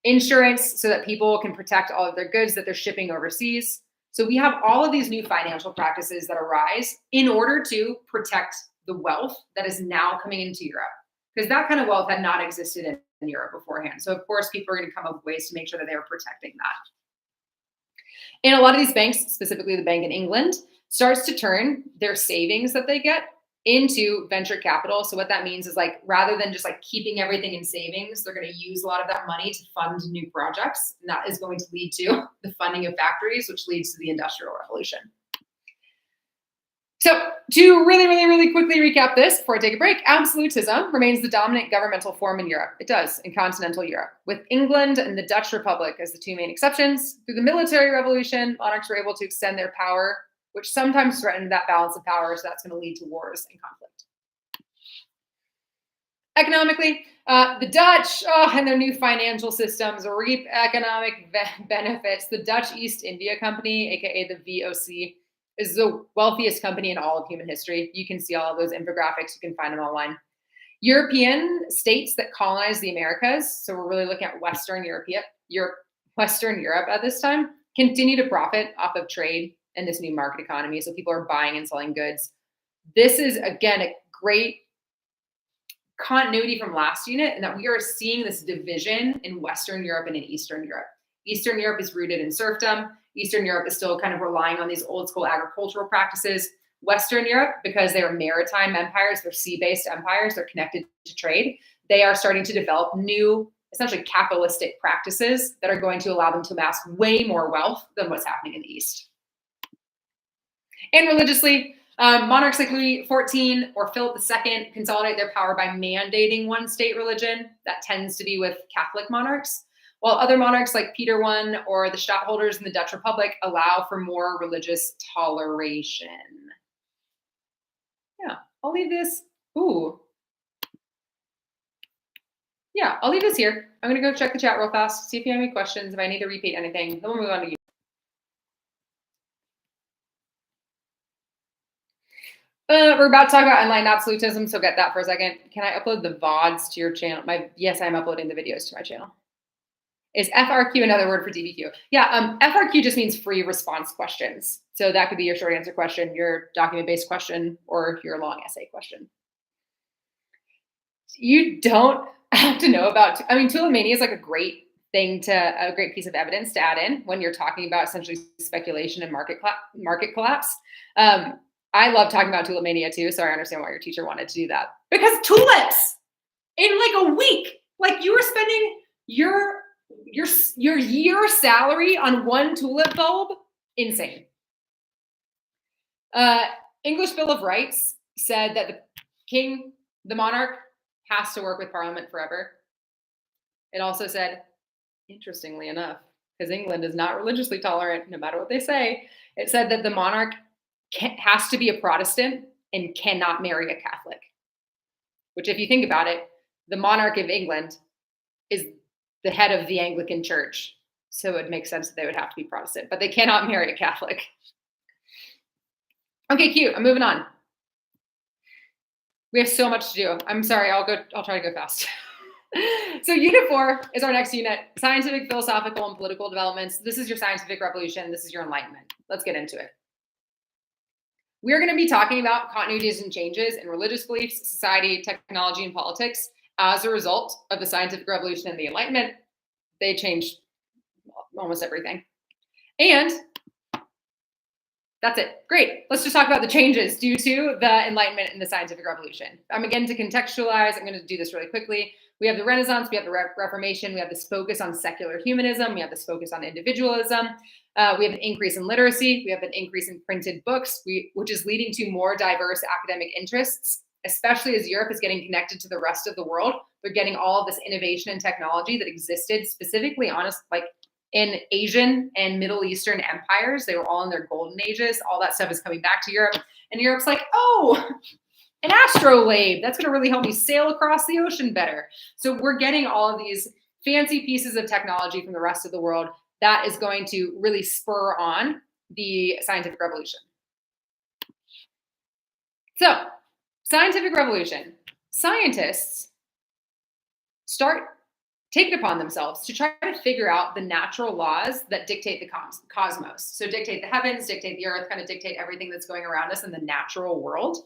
insurance so that people can protect all of their goods that they're shipping overseas. So we have all of these new financial practices that arise in order to protect the wealth that is now coming into Europe, because that kind of wealth had not existed in Europe beforehand. So of course, people are going to come up with ways to make sure that they are protecting that. And a lot of these banks, specifically the Bank in England, starts to turn their savings that they get into venture capital. So what that means is like, rather than just like keeping everything in savings, they're going to use a lot of that money to fund new projects. And that is going to lead to the funding of factories, which leads to the Industrial Revolution. So to really quickly recap this before I take a break, absolutism remains the dominant governmental form in Europe. It does in continental Europe, with England and the Dutch Republic as the two main exceptions. Through the military revolution, monarchs were able to extend their power, which sometimes threatened that balance of power. So that's going to lead to wars and conflict. Economically, the Dutch and their new financial systems reap economic benefits. The Dutch East India Company, aka the VOC, is the wealthiest company in all of human history. You can see all of those infographics. You can find them online. European states that colonized the Americas, so we're really looking at Western Europe at this time, continue to profit off of trade and this new market economy. So people are buying and selling goods. This is, again, a great continuity from last unit, and that we are seeing this division in Western Europe and in Eastern Europe. Eastern Europe is rooted in serfdom. Eastern Europe is still kind of relying on these old school agricultural practices. Western Europe, because they are maritime empires, they're sea-based empires, they're connected to trade, they are starting to develop new, essentially capitalistic practices that are going to allow them to amass way more wealth than what's happening in the East. And religiously, monarchs like Louis XIV or Philip II consolidate their power by mandating one state religion. That tends to be with Catholic monarchs, while other monarchs like Peter I or the stadtholders in the Dutch Republic allow for more religious toleration. Yeah, I'll leave this. Ooh. Yeah, I'll leave this here. I'm going to go check the chat real fast, see if you have any questions, if I need to repeat anything. Then we'll move on to you. We're about to talk about Enlightened Absolutism, so get that for a second. Can I upload the VODs to your channel? Yes, I'm uploading the videos to my channel. Is FRQ another word for DBQ? Yeah, FRQ just means free response questions. So that could be your short answer question, your document-based question, or your long essay question. You don't have to know about, Tulamania is like a great piece of evidence to add in when you're talking about essentially speculation and market collapse. I love talking about Tulamania too, so I understand why your teacher wanted to do that. Because tulips in like a week, like you were spending your year salary on one tulip bulb, insane. English Bill of Rights said that the king, the monarch, has to work with Parliament forever. It also said, interestingly enough, because England is not religiously tolerant, no matter what they say, it said that the monarch has to be a Protestant and cannot marry a Catholic. Which, if you think about it, the monarch of England is the head of the Anglican Church. So it makes sense that they would have to be Protestant, but they cannot marry a Catholic. Okay, cute. I'm moving on. We have so much to do. I'm sorry. I'll try to go fast. So unit 4 is our next unit, scientific, philosophical, and political developments. This is your scientific revolution. This is your Enlightenment. Let's get into it. We're going to be talking about continuities and changes in religious beliefs, society, technology, and politics as a result of the scientific revolution and the Enlightenment. They changed almost everything. And that's it. Great. Let's just talk about the changes due to the Enlightenment and the scientific revolution. Again, to contextualize, I'm going to do this really quickly. We have the Renaissance, we have the Reformation, we have this focus on secular humanism, we have this focus on individualism, we have an increase in literacy, we have an increase in printed books, which is leading to more diverse academic interests, especially as Europe is getting connected to the rest of the world. They're getting all of this innovation and technology that existed specifically, in Asian and Middle Eastern empires. They were all in their golden ages. All that stuff is coming back to Europe. And Europe's like, oh, an astrolabe. That's going to really help me sail across the ocean better. So we're getting all of these fancy pieces of technology from the rest of the world that is going to really spur on the scientific revolution. So, scientific revolution. Scientists take it upon themselves to try to figure out the natural laws that dictate the cosmos. So dictate the heavens, dictate the earth, kind of dictate everything that's going around us in the natural world.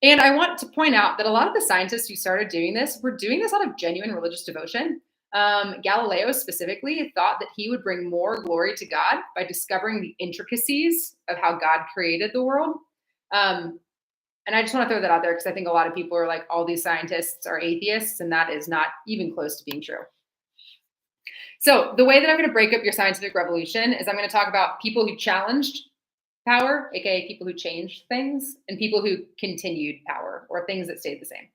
And I want to point out that a lot of the scientists who started doing this were doing this out of genuine religious devotion. Galileo specifically thought that he would bring more glory to God by discovering the intricacies of how God created the world. And I just want to throw that out there because I think a lot of people are like, all these scientists are atheists, and that is not even close to being true. So the way that I'm going to break up your scientific revolution is I'm going to talk about people who challenged power, aka people who changed things, and people who continued power, or things that stayed the same.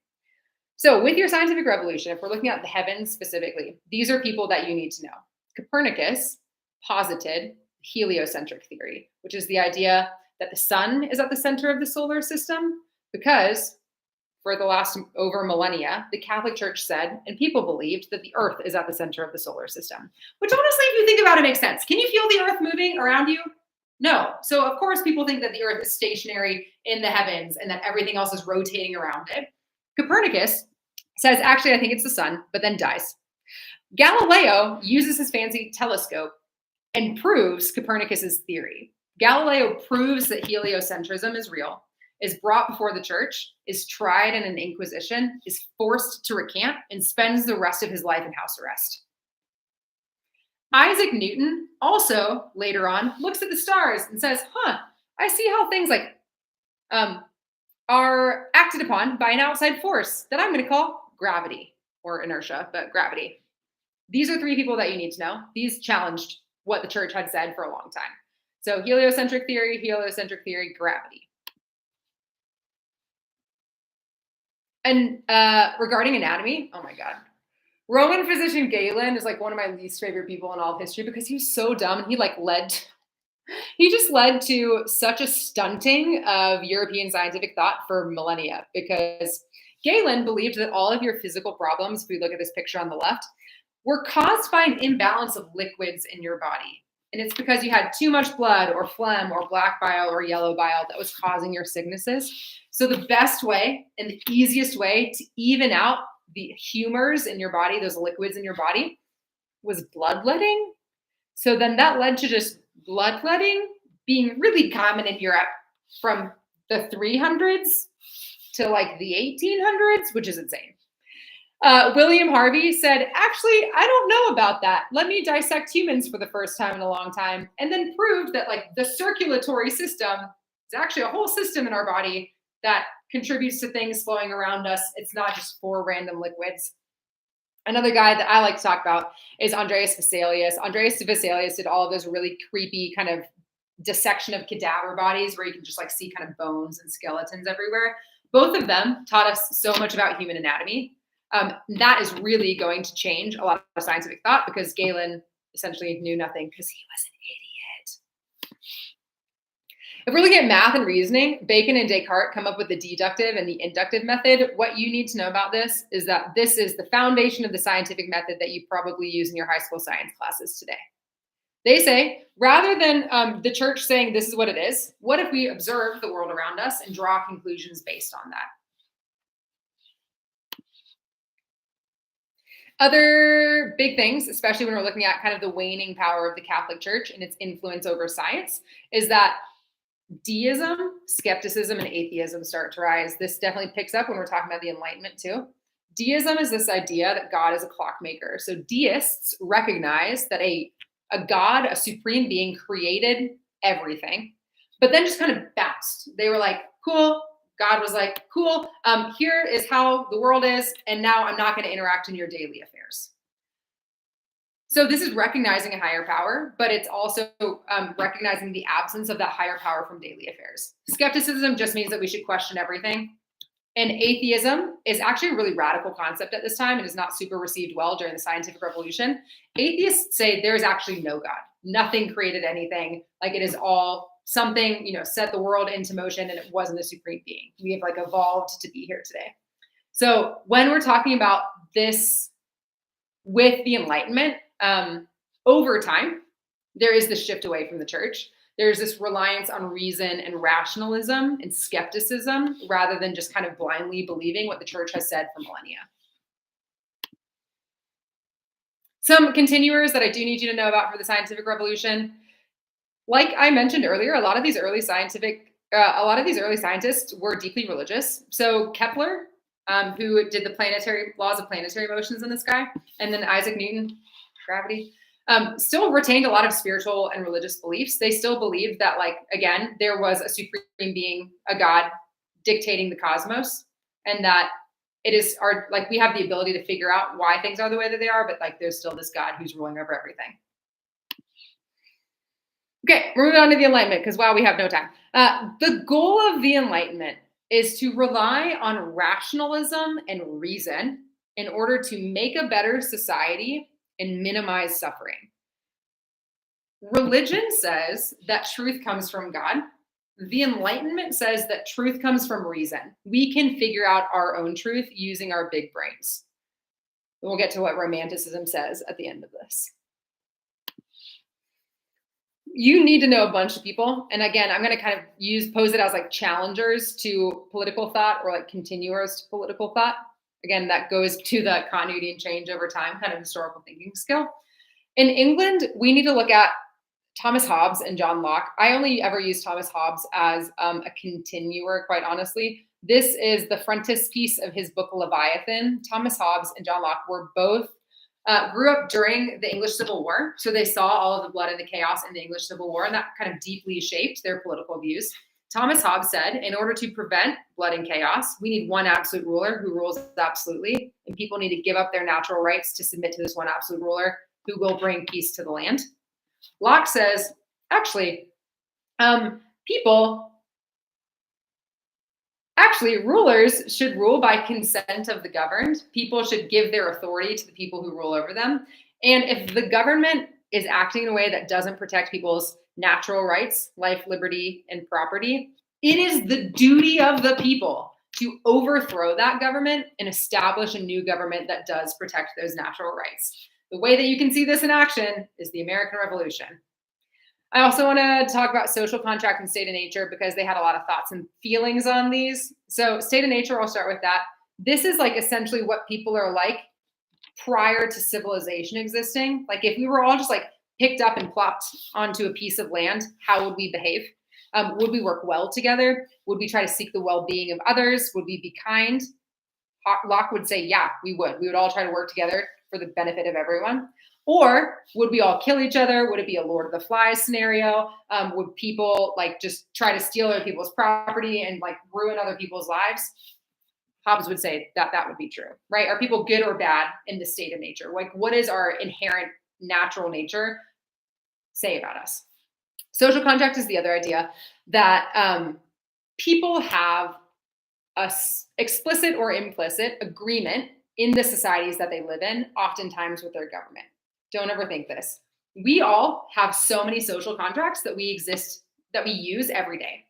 So with your scientific revolution, if we're looking at the heavens specifically, these are people that you need to know. Copernicus posited heliocentric theory, which is the idea that the sun is at the center of the solar system because for the last over millennia, the Catholic Church said, and people believed, that the earth is at the center of the solar system, which honestly, if you think about it, makes sense. Can you feel the earth moving around you? No. So of course people think that the earth is stationary in the heavens and that everything else is rotating around it. Copernicus says, actually, I think it's the sun, but then dies. Galileo uses his fancy telescope and proves Copernicus's theory. Galileo proves that heliocentrism is real, is brought before the church, is tried in an inquisition, is forced to recant, and spends the rest of his life in house arrest. Isaac Newton also later on looks at the stars and says, I see how things like are acted upon by an outside force that I'm going to call gravity, or inertia, but gravity. These are three people that you need to know. These challenged what the church had said for a long time. So heliocentric theory, gravity. And regarding anatomy, oh my God. Roman physician Galen is like one of my least favorite people in all of history because he was so dumb. And he just led to such a stunting of European scientific thought for millennia, because Galen believed that all of your physical problems, if we look at this picture on the left, were caused by an imbalance of liquids in your body. And it's because you had too much blood or phlegm or black bile or yellow bile that was causing your sicknesses. So the best way and the easiest way to even out the humors in your body, those liquids in your body, was bloodletting. So then that led to just bloodletting being really common in Europe from the 300s to like the 1800s, which is insane. William Harvey said, actually, I don't know about that. Let me dissect humans for the first time in a long time, and then proved that like the circulatory system is actually a whole system in our body that contributes to things flowing around us. It's not just four random liquids. Another guy that I like to talk about is Andreas Vesalius. Andreas Vesalius did all of those really creepy kind of dissection of cadaver bodies where you can just like see kind of bones and skeletons everywhere. Both of them taught us so much about human anatomy. That is really going to change a lot of scientific thought, because Galen essentially knew nothing because he was an idiot. If we're looking at math and reasoning, Bacon and Descartes come up with the deductive and the inductive method. What you need to know about this is that this is the foundation of the scientific method that you probably use in your high school science classes today. They say, rather than the church saying this is what it is, what if we observe the world around us and draw conclusions based on that? Other big things, especially when we're looking at kind of the waning power of the Catholic Church and its influence over science, is that deism, skepticism, and atheism start to rise. This definitely picks up when we're talking about the Enlightenment too. Deism is this idea that God is a clockmaker. So deists recognize that a God, a supreme being, created everything, but then just kind of bounced. They were like, cool. God was like, cool, here is how the world is, and now I'm not going to interact in your daily affairs. So this is recognizing a higher power, but it's also recognizing the absence of that higher power from daily affairs. Skepticism just means that we should question everything. And atheism is actually a really radical concept at this time and is not super received well during the scientific revolution. Atheists say there is actually no God. Nothing created anything. Like it is all something, set the world into motion, and it wasn't a supreme being. We have like evolved to be here today. So when we're talking about this with the Enlightenment, over time, there is this shift away from the church. There's this reliance on reason and rationalism and skepticism rather than just kind of blindly believing what the church has said for millennia. Some continuers that I do need you to know about for the scientific revolution. Like I mentioned earlier, a lot of these early scientists were deeply religious. So Kepler, who did the planetary laws of planetary motions in the sky, and then Isaac Newton, gravity, still retained a lot of spiritual and religious beliefs. They still believed that, like, again, there was a supreme being, a God dictating the cosmos, and that it is we have the ability to figure out why things are the way that they are, but like there's still this God who's ruling over everything. Okay, we're moving on to the Enlightenment because, wow, we have no time. The goal of the Enlightenment is to rely on rationalism and reason in order to make a better society and minimize suffering. Religion says that truth comes from God. The Enlightenment says that truth comes from reason. We can figure out our own truth using our big brains. And we'll get to what Romanticism says at the end of this. you need to know a bunch of people. And again, I'm going to kind of pose it as like challengers to political thought or like continuers to political thought. Again, that goes to the continuity and change over time, kind of historical thinking skill. In England, we need to look at Thomas Hobbes and John Locke. I only ever use Thomas Hobbes as a continuer, quite honestly. This is the frontispiece of his book Leviathan. Thomas Hobbes and John Locke were both grew up during the English Civil War. So they saw all of the blood and the chaos in the English Civil War, and that kind of deeply shaped their political views. Thomas Hobbes said, in order to prevent blood and chaos, we need one absolute ruler who rules absolutely, and people need to give up their natural rights to submit to this one absolute ruler who will bring peace to the land. Locke says, actually, rulers should rule by consent of the governed. People should give their authority to the people who rule over them. And if the government is acting in a way that doesn't protect people's natural rights, life, liberty, and property, it is the duty of the people to overthrow that government and establish a new government that does protect those natural rights. The way that you can see this in action is the American Revolution. I also want to talk about social contract and state of nature because they had a lot of thoughts and feelings on these. So state of nature, I'll start with that. This is like essentially what people are like prior to civilization existing. Like if we were all just like picked up and plopped onto a piece of land, how would we behave? Would we work well together? Would we try to seek the well-being of others? Would we be kind? Locke would say, yeah, we would. We would all try to work together for the benefit of everyone. Or would we all kill each other? Would it be a Lord of the Flies scenario? Would people like just try to steal other people's property and like ruin other people's lives? Hobbes would say that that would be true, right? Are people good or bad in the state of nature? Like what is our inherent natural nature say about us? Social contract is the other idea that people have a explicit or implicit agreement in the societies that they live in, oftentimes with their government. Don't overthink this. We all have so many social contracts that we use every day.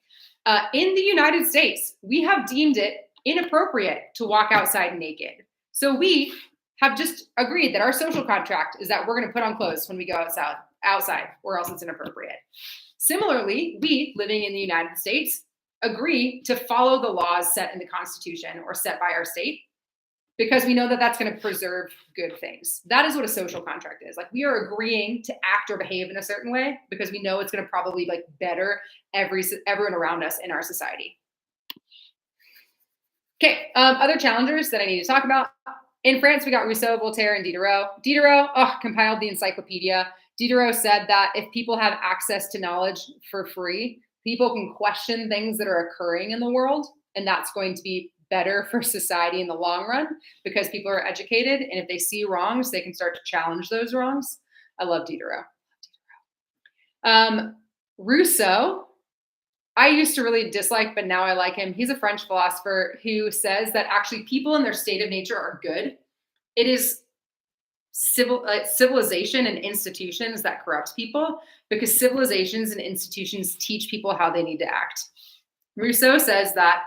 In the United States, we have deemed it inappropriate to walk outside naked. So we have just agreed that our social contract is that we're going to put on clothes when we go outside, or else it's inappropriate. Similarly, we, living in the United States, agree to follow the laws set in the Constitution or set by our state, because we know that that's going to preserve good things. That is what a social contract is. Like we are agreeing to act or behave in a certain way because we know it's going to probably like better everyone around us in our society. Okay, other challengers that I need to talk about. In France, we got Rousseau, Voltaire, and Diderot. Diderot compiled the encyclopedia. Diderot said that if people have access to knowledge for free, people can question things that are occurring in the world, and that's going to be better for society in the long run because people are educated, and if they see wrongs, they can start to challenge those wrongs. I love Diderot. Rousseau, I used to really dislike, but now I like him. He's a French philosopher who says that actually people in their state of nature are good. It is civilization and institutions that corrupt people because civilizations and institutions teach people how they need to act. Rousseau says that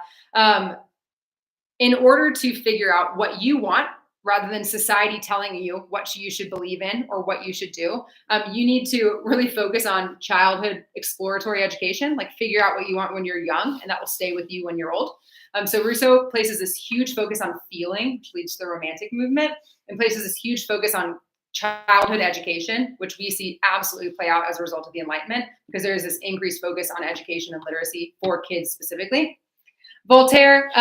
in order to figure out what you want, rather than society telling you what you should believe in or what you should do, you need to really focus on childhood exploratory education, like figure out what you want when you're young, and that will stay with you when you're old. So Rousseau places this huge focus on feeling, which leads to the Romantic movement, and places this huge focus on childhood education, which we see absolutely play out as a result of the Enlightenment, because there's this increased focus on education and literacy for kids specifically. Voltaire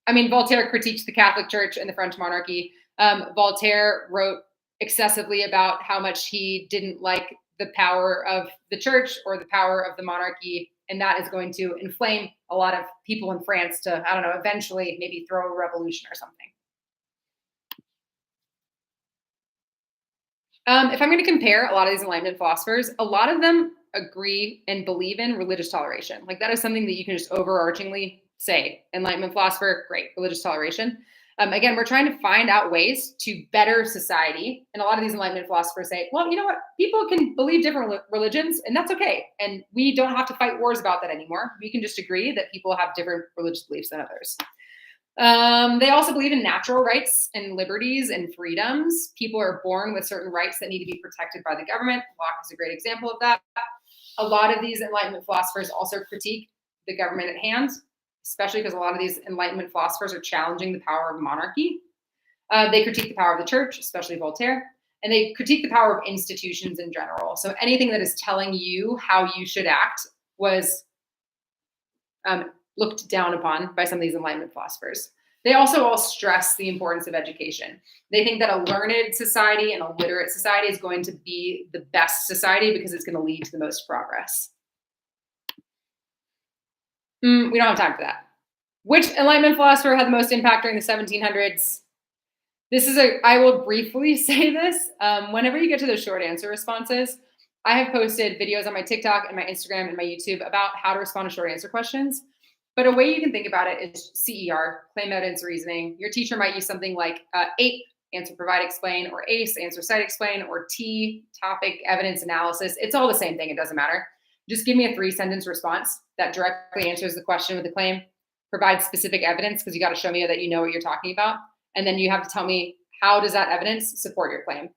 Voltaire critiqued the Catholic Church and the French monarchy. Voltaire wrote excessively about how much he didn't like the power of the church or the power of the monarchy, and that is going to inflame a lot of people in France to, I don't know, eventually maybe throw a revolution or something. If I'm going to compare a lot of these Enlightenment philosophers, a lot of them agree and believe in religious toleration. Like that is something that you can just overarchingly say. Enlightenment philosopher, great, religious toleration. Again, we're trying to find out ways to better society. And a lot of these Enlightenment philosophers say, well, you know what? People can believe different religions, and that's okay. And we don't have to fight wars about that anymore. We can just agree that people have different religious beliefs than others. They also believe in natural rights and liberties and freedoms. People are born with certain rights that need to be protected by the government. Locke is a great example of that. A lot of these Enlightenment philosophers also critique the government at hand, especially because a lot of these Enlightenment philosophers are challenging the power of monarchy. They critique the power of the church, especially Voltaire, and they critique the power of institutions in general. So anything that is telling you how you should act was looked down upon by some of these Enlightenment philosophers. They also all stress the importance of education. They think that a learned society and a literate society is going to be the best society because it's going to lead to the most progress. We don't have time for that. Which Enlightenment philosopher had the most impact during the 1700s? I will briefly say this. Whenever you get to those short answer responses, I have posted videos on my TikTok and my Instagram and my YouTube about how to respond to short answer questions. But a way you can think about it is CER, claim, evidence, reasoning. Your teacher might use something like APE, answer, provide, explain, or ACE, answer, cite, explain, or T, topic, evidence, analysis. It's all the same thing. It doesn't matter. Just give me a 3-sentence response that directly answers the question with the claim, provide specific evidence because you got to show me that you know what you're talking about. And then you have to tell me, how does that evidence support your claim?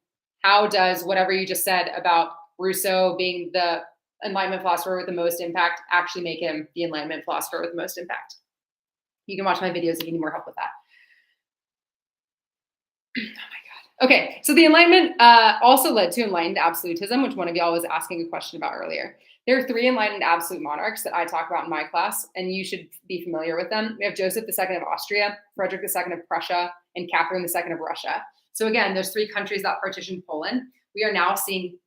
How does whatever you just said about Rousseau being the Enlightenment philosopher with the most impact actually make him the Enlightenment philosopher with the most impact? You can watch my videos if you need more help with that. Oh my God. Okay, so the Enlightenment also led to Enlightened Absolutism, which one of y'all was asking a question about earlier. There are 3 Enlightened Absolute monarchs that I talk about in my class, and you should be familiar with them. We have Joseph II of Austria, Frederick II of Prussia, and Catherine II of Russia. So again, there's 3 countries that partitioned Poland. We are now seeing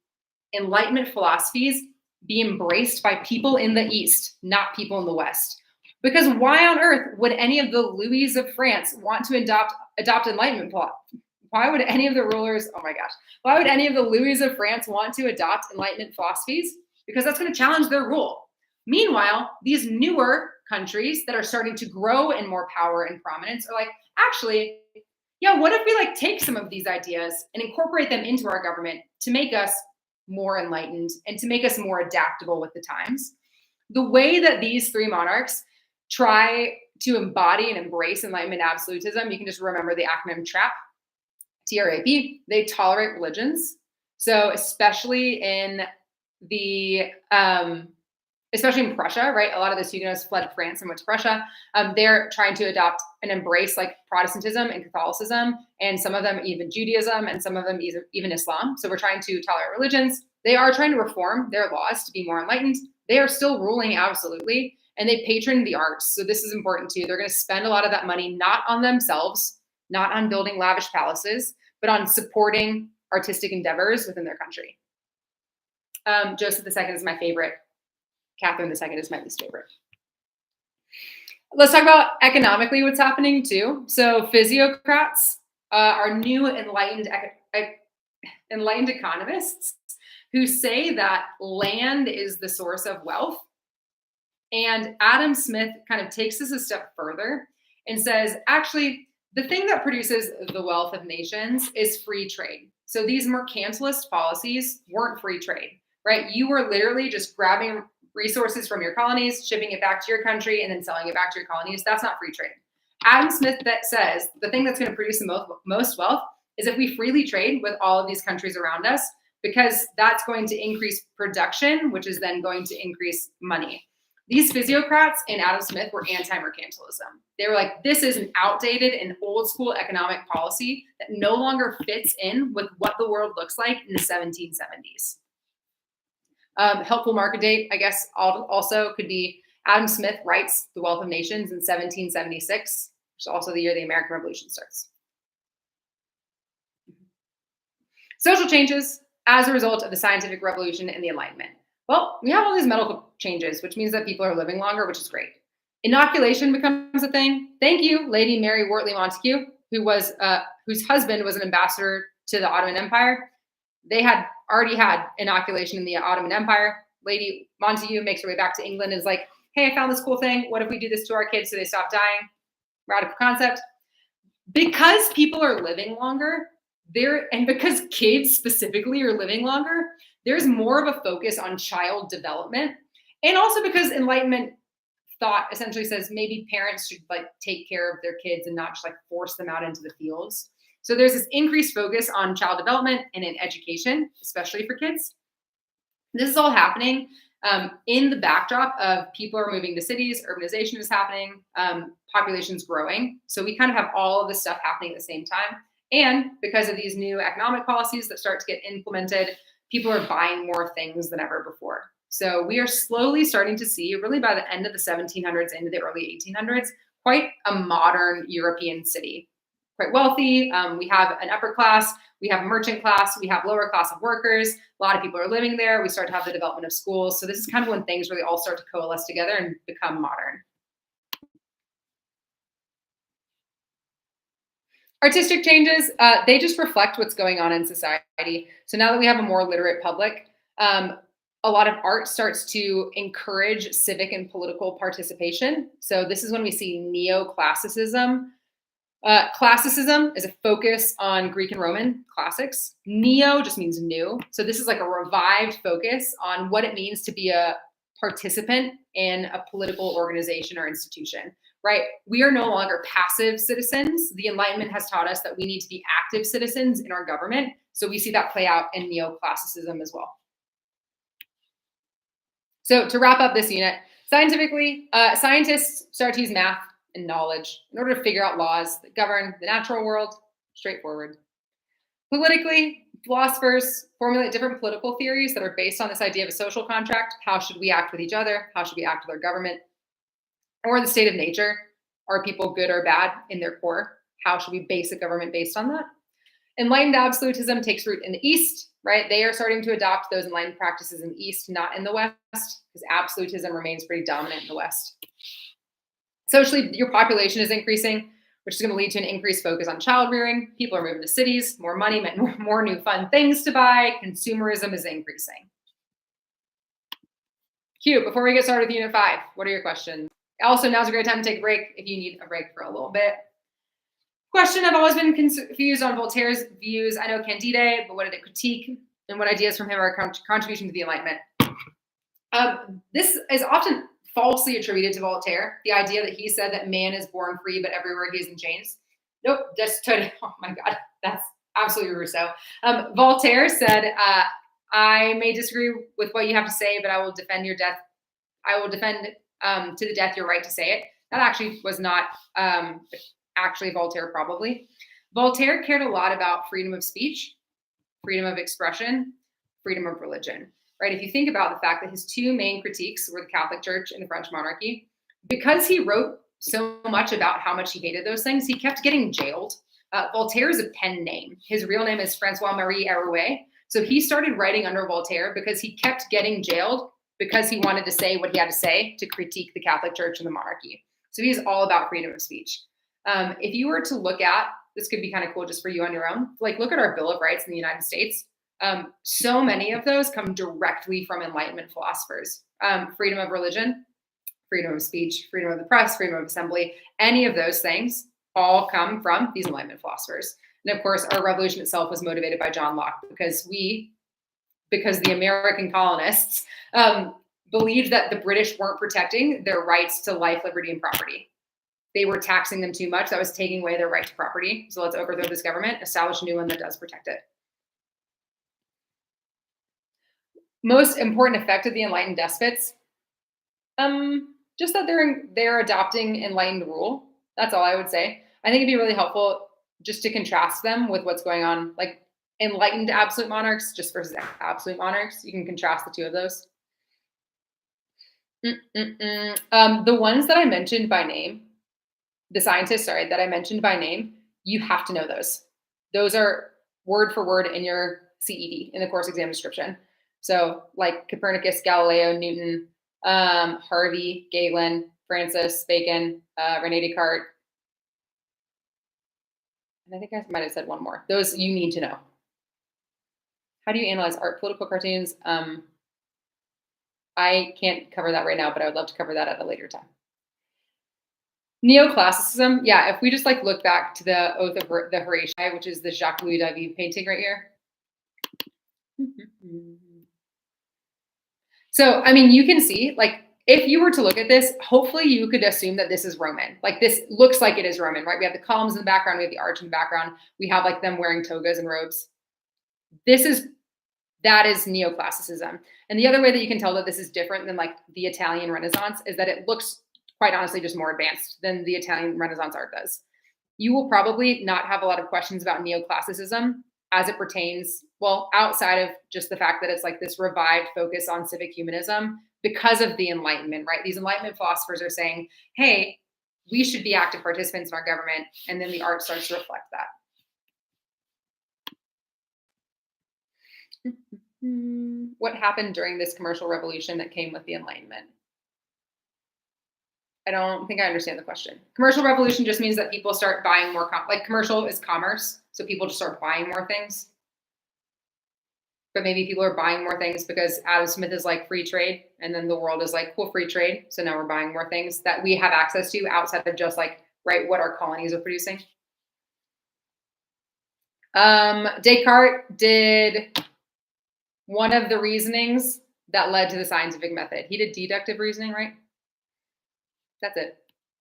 Enlightenment philosophies be embraced by people in the East, not people in the West. Because why on earth would any of the Louis of France want to adopt Enlightenment plot? Why would any of the rulers, oh my gosh, why would any of the Louis of France want to adopt Enlightenment philosophies? Because that's going to challenge their rule. Meanwhile, these newer countries that are starting to grow in more power and prominence are like, actually, yeah, what if we take some of these ideas and incorporate them into our government to make us more enlightened and to make us more adaptable with the times? The way that these 3 monarchs try to embody and embrace Enlightenment absolutism, you can just remember the acronym TRAP, T-R-A-P. They tolerate religions. So especially in Prussia, right? A lot of the Huguenots fled France and went to Prussia. They're trying to adopt and embrace Protestantism and Catholicism, and some of them even Judaism, and some of them even Islam. So we're trying to tolerate religions. They are trying to reform their laws to be more enlightened. They are still ruling absolutely, and they patron the arts. So this is important too. They're going to spend a lot of that money not on themselves, not on building lavish palaces, but on supporting artistic endeavors within their country. Joseph II is my favorite. Catherine II is my least favorite. Let's talk about economically what's happening too. So physiocrats are new enlightened economists who say that land is the source of wealth. And Adam Smith kind of takes this a step further and says, actually, the thing that produces the wealth of nations is free trade. So these mercantilist policies weren't free trade, right? You were literally just grabbing resources from your colonies, shipping it back to your country, and then selling it back to your colonies. That's not free trade. Adam Smith that says the thing that's going to produce the most wealth is if we freely trade with all of these countries around us, because that's going to increase production, which is then going to increase money. These physiocrats and Adam Smith were anti-mercantilism. They were like, this is an outdated and old school economic policy that no longer fits in with what the world looks like in the 1770s. Helpful market date, I guess, also could be Adam Smith writes The Wealth of Nations in 1776, which is also the year the American Revolution starts. Social changes as a result of the scientific revolution and the Enlightenment. Well, we have all these medical changes, which means that people are living longer, which is great. Inoculation becomes a thing. Thank you, Lady Mary Wortley Montagu, whose husband was an ambassador to the Ottoman Empire. They had already had inoculation in the Ottoman Empire. Lady Montagu makes her way back to England and is like, hey, I found this cool thing. What if we do this to our kids so they stop dying? Radical concept. Because people are living longer, and because kids specifically are living longer, there's more of a focus on child development. And also because Enlightenment thought essentially says maybe parents should like take care of their kids and not just like force them out into the fields. So there's this increased focus on child development and in education, especially for kids. This is all happening in the backdrop of people are moving to cities, urbanization is happening, population's growing. So we kind of have all of this stuff happening at the same time. And because of these new economic policies that start to get implemented, people are buying more things than ever before. So we are slowly starting to see, really by the end of the 1700s into the early 1800s, quite a modern European city. Quite wealthy. We have an upper class, we have a merchant class, we have lower class of workers. A lot of people are living there. We start to have the development of schools. So this is kind of when things really all start to coalesce together and become modern. Artistic changes, they just reflect what's going on in society. So now that we have a more literate public, a lot of art starts to encourage civic and political participation. So this is when we see neoclassicism. Classicism is a focus on Greek and Roman classics. Neo just means new. So this is like a revived focus on what it means to be a participant in a political organization or institution, right? We are no longer passive citizens. The Enlightenment has taught us that we need to be active citizens in our government. So we see that play out in neoclassicism as well. So to wrap up this unit, scientifically, scientists start to use math and knowledge in order to figure out laws that govern the natural world. Straightforward. Politically, philosophers formulate different political theories that are based on this idea of a social contract. How should we act with each other? How should we act with our government? Or the state of nature. Are people good or bad in their core? How should we base a government based on that? Enlightened absolutism takes root in the East, right? They are starting to adopt those enlightened practices in the East, not in the West, because absolutism remains pretty dominant in the West. Socially, your population is increasing, which is going to lead to an increased focus on child rearing. People are moving to cities, more money meant more new fun things to buy. Consumerism is increasing. Cute. Before we get started with Unit 5, what are your questions? Also, now's a great time to take a break if you need a break for a little bit. Question, I've always been confused on Voltaire's views. I know Candide, but what did it critique? And what ideas from him are a contribution to the Enlightenment? This is often falsely attributed to Voltaire, the idea that he said that man is born free, but everywhere he is in chains. Nope, just totally, oh my God, that's absolutely Rousseau. Voltaire said, I may disagree with what you have to say, but I will defend your death. I will defend to the death your right to say it. That actually was not actually Voltaire, probably. Voltaire cared a lot about freedom of speech, freedom of expression, freedom of religion. Right? If you think about the fact that his two main critiques were the Catholic Church and the French monarchy, because he wrote so much about how much he hated those things, he kept getting jailed. Voltaire is a pen name. His real name is François-Marie Arouet. So he started writing under Voltaire because he kept getting jailed because he wanted to say what he had to say to critique the Catholic Church and the monarchy. So he's all about freedom of speech. If you were to look at, this could be kind of cool just for you on your own, like look at our Bill of Rights in the United States. So many of those come directly from Enlightenment philosophers. Freedom of religion, freedom of speech, freedom of the press, freedom of assembly, any of those things all come from these Enlightenment philosophers. And of course, our revolution itself was motivated by John Locke because the American colonists believed that the British weren't protecting their rights to life, liberty, and property. They were taxing them too much. That was taking away their right to property. So let's overthrow this government, establish a new one that does protect it. Most important effect of the enlightened despots, just that they're adopting enlightened rule. That's all I would say. I think it'd be really helpful just to contrast them with what's going on, like enlightened absolute monarchs just versus absolute monarchs. You can contrast the two of those. The ones that I mentioned by name, the scientists, that I mentioned by name, you have to know those. Those are word for word in your CED, in the course exam description. So like Copernicus, Galileo, Newton, Harvey, Galen, Francis, Bacon, Rene Descartes. And I think I might have said one more. Those you need to know. How do you analyze art, political cartoons? I can't cover that right now, but I would love to cover that at a later time. Neoclassicism, yeah, if we just like look back to the Oath of the Horatii, which is the Jacques-Louis David painting right here. So, I mean, you can see, like, if you were to look at this, hopefully you could assume that this is Roman. Like this looks like it is Roman, right? We have the columns in the background, we have the arch in the background, we have like them wearing togas and robes. That is neoclassicism. And the other way that you can tell that this is different than like the Italian Renaissance is that it looks quite honestly just more advanced than the Italian Renaissance art does. You will probably not have a lot of questions about neoclassicism as it pertains, well, outside of just the fact that it's like this revived focus on civic humanism because of the Enlightenment, right? These Enlightenment philosophers are saying, hey, we should be active participants in our government. And then the art starts to reflect that. What happened during this commercial revolution that came with the Enlightenment? I don't think I understand the question. Commercial revolution just means that people start buying more, like commercial is commerce. So people just start buying more things. But maybe people are buying more things because Adam Smith is like free trade. And then the world is like, cool, free trade. So now we're buying more things that we have access to outside of just like, right, what our colonies are producing. Descartes did one of the reasonings that led to the scientific method. He did deductive reasoning, right? That's it.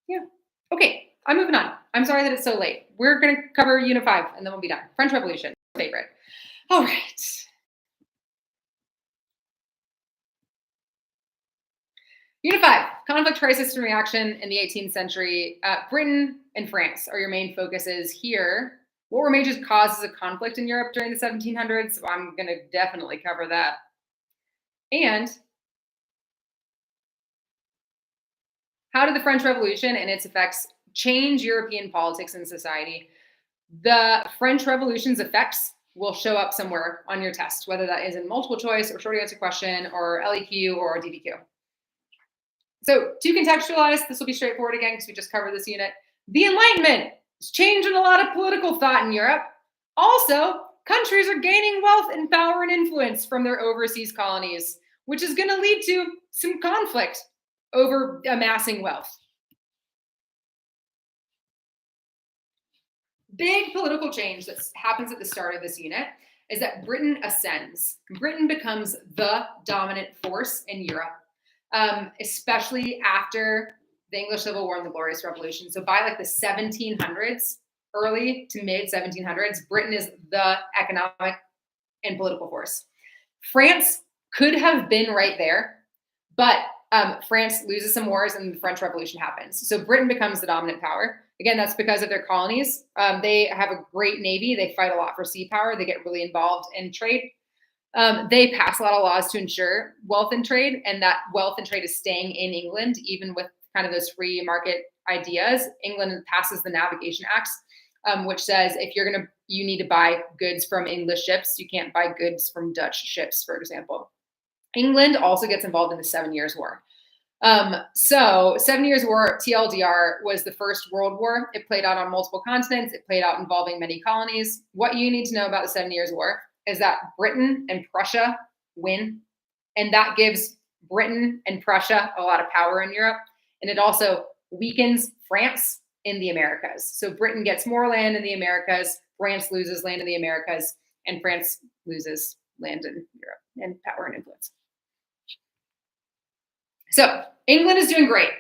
Yeah. Okay, I'm moving on. I'm sorry that it's so late. We're going to cover Unit 5, and then we'll be done. French Revolution, favorite. All right. Unit 5, conflict, crisis, and reaction in the 18th century. Britain and France are your main focuses here. What were major causes of conflict in Europe during the 1700s? So I'm going to definitely cover that. And how did the French Revolution and its effects change European politics and society? The French Revolution's effects will show up somewhere on your test, whether that is in multiple choice or short answer question or LEQ or DBQ. So to contextualize, this will be straightforward again because we just covered this unit. The Enlightenment is changing a lot of political thought in Europe. Also, countries are gaining wealth and power and influence from their overseas colonies, which is going to lead to some conflict over amassing wealth. Big political change that happens at the start of this unit is that Britain ascends. Britain becomes the dominant force in Europe, especially after the English Civil War and the Glorious Revolution. So by like the 1700s, early to mid 1700s, Britain is the economic and political force. France could have been right there, but France loses some wars and the French Revolution happens. So Britain becomes the dominant power. Again, that's because of their colonies. They have a great navy. They fight a lot for sea power. They get really involved in trade. They pass a lot of laws to ensure wealth and trade, and that wealth and trade is staying in England, even with kind of those free market ideas. England passes the Navigation Acts, which says if you need to buy goods from English ships, you can't buy goods from Dutch ships, for example. England also gets involved in the 7 Years' War. So 7 Years' War, TLDR, was the first world war. It played out on multiple continents. It played out involving many colonies. What you need to know about the 7 Years' War is that Britain and Prussia win, and that gives Britain and Prussia a lot of power in Europe, and it also weakens France in the Americas. So Britain gets more land in the Americas, France loses land in the Americas, and France loses land in Europe and power and influence. So England is doing great.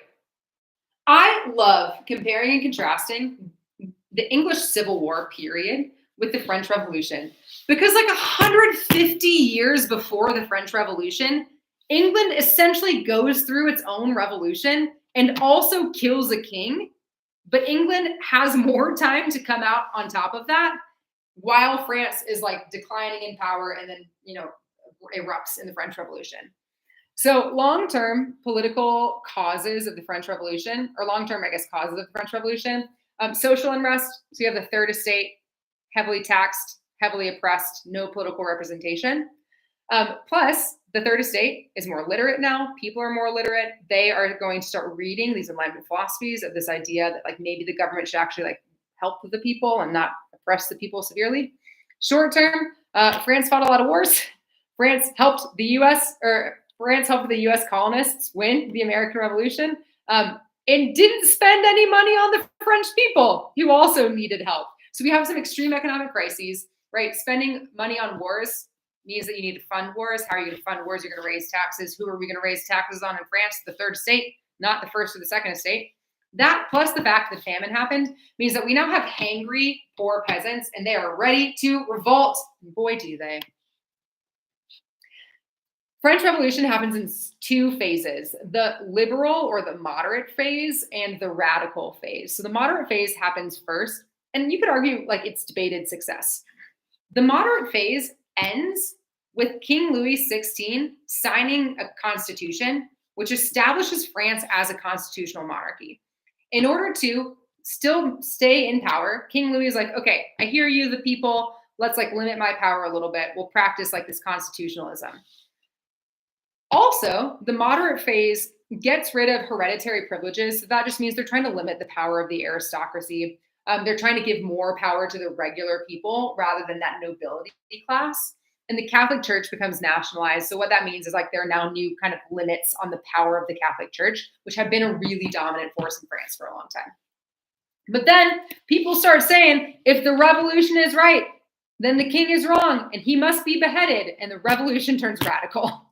I love comparing and contrasting the English Civil War period with the French Revolution, because like 150 years before the French Revolution, England essentially goes through its own revolution and also kills a king, but England has more time to come out on top of that, while France is like declining in power and then, erupts in the French Revolution. So long-term political causes of the French Revolution, or long-term, causes of the French Revolution, social unrest. So you have the third estate, heavily taxed, heavily oppressed, no political representation. Plus, the third estate is more literate now. People are more literate. They are going to start reading these Enlightenment philosophies of this idea that like maybe the government should actually like help the people and not oppress the people severely. Short term, France fought a lot of wars. France helped the U.S. colonists win the American Revolution, and didn't spend any money on the French people, who also needed help. So we have some extreme economic crises, right? Spending money on wars means that you need to fund wars. How are you going to fund wars? You're going to raise taxes. Who are we going to raise taxes on in France? The third estate, not the first or the second estate. That, plus the fact that famine happened, means that we now have hangry, poor peasants, and they are ready to revolt. And boy, do they. French Revolution happens in two phases, the liberal or the moderate phase and the radical phase. So the moderate phase happens first, and you could argue like it's debated success. The moderate phase ends with King Louis XVI signing a constitution which establishes France as a constitutional monarchy. In order to still stay in power, King Louis is like, okay, I hear you, the people, let's like limit my power a little bit. We'll practice like this constitutionalism. Also, the moderate phase gets rid of hereditary privileges. So that just means they're trying to limit the power of the aristocracy. They're trying to give more power to the regular people rather than that nobility class. And the Catholic Church becomes nationalized. So what that means is like there are now new kind of limits on the power of the Catholic Church, which have been a really dominant force in France for a long time. But then people start saying, if the revolution is right, then the king is wrong and he must be beheaded. And the revolution turns radical.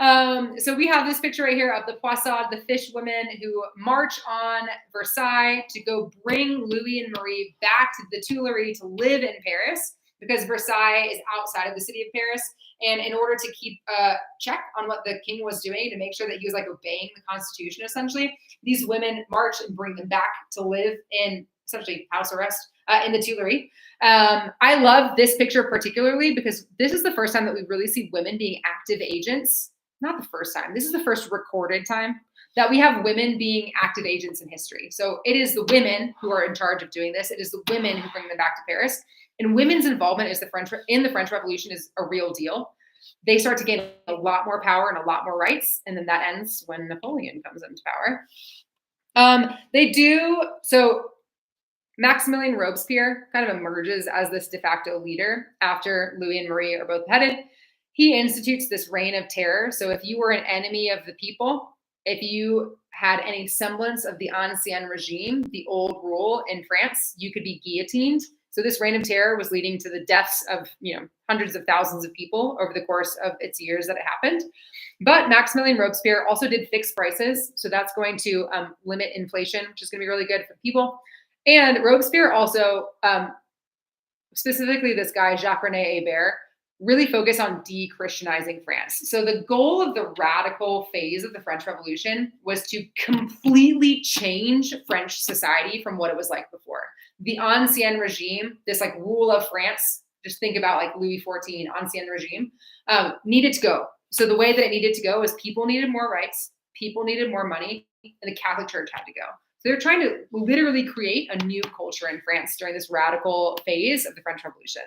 So we have this picture right here of the Poissade, the fish women who march on Versailles to go bring Louis and Marie back to the Tuileries to live in Paris, because Versailles is outside of the city of Paris. And in order to keep a check on what the king was doing, to make sure that he was like obeying the Constitution, essentially, these women march and bring them back to live in essentially house arrest in the Tuileries. I love this picture particularly because this is the first time that we really see women being active agents. Not the first time. This is the first recorded time that we have women being active agents in history. So it is the women who are in charge of doing this. It is the women who bring them back to Paris. And women's involvement in the French Revolution is a real deal. They start to gain a lot more power and a lot more rights. And then that ends when Napoleon comes into power. So Maximilien Robespierre kind of emerges as this de facto leader after Louis and Marie are both beheaded. He institutes this reign of terror. So if you were an enemy of the people, if you had any semblance of the ancien regime, the old rule in France, you could be guillotined. So this reign of terror was leading to the deaths of, hundreds of thousands of people over the course of its years that it happened. But Maximilien Robespierre also did fixed prices. So that's going to limit inflation, which is going to be really good for people. And Robespierre also, specifically this guy, Jacques-René Hébert, really focused on de-Christianizing France. So the goal of the radical phase of the French Revolution was to completely change French society from what it was like before. The ancien regime, this like rule of France, just think about like Louis XIV, ancien regime, needed to go. So the way that it needed to go is people needed more rights, people needed more money, and the Catholic Church had to go. So they're trying to literally create a new culture in France during this radical phase of the French Revolution.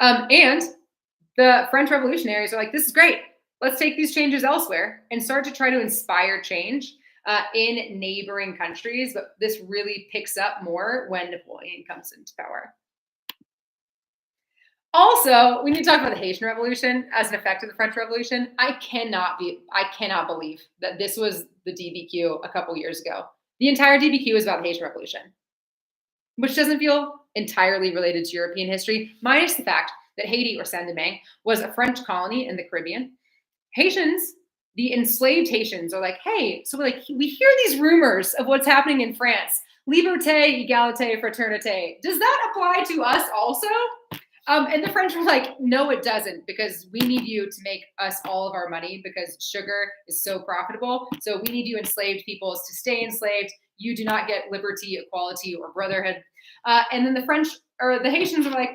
And the French revolutionaries are like, this is great. Let's take these changes elsewhere and start to try to inspire change in neighboring countries. But this really picks up more when Napoleon comes into power. Also, we need to talk about the Haitian Revolution as an effect of the French Revolution. I cannot believe that this was the DBQ a couple years ago. The entire DBQ is about the Haitian Revolution, which doesn't feel entirely related to European history, minus the fact that Haiti, or Saint-Domingue, was a French colony in the Caribbean. Haitians, the enslaved Haitians, are like, hey, so we hear these rumors of what's happening in France. Liberté, égalité, fraternité. Does that apply to us also? And the French were like, no, it doesn't, because we need you to make us all of our money because sugar is so profitable. So we need you enslaved peoples to stay enslaved. You do not get liberty, equality, or brotherhood. And then the Haitians were like,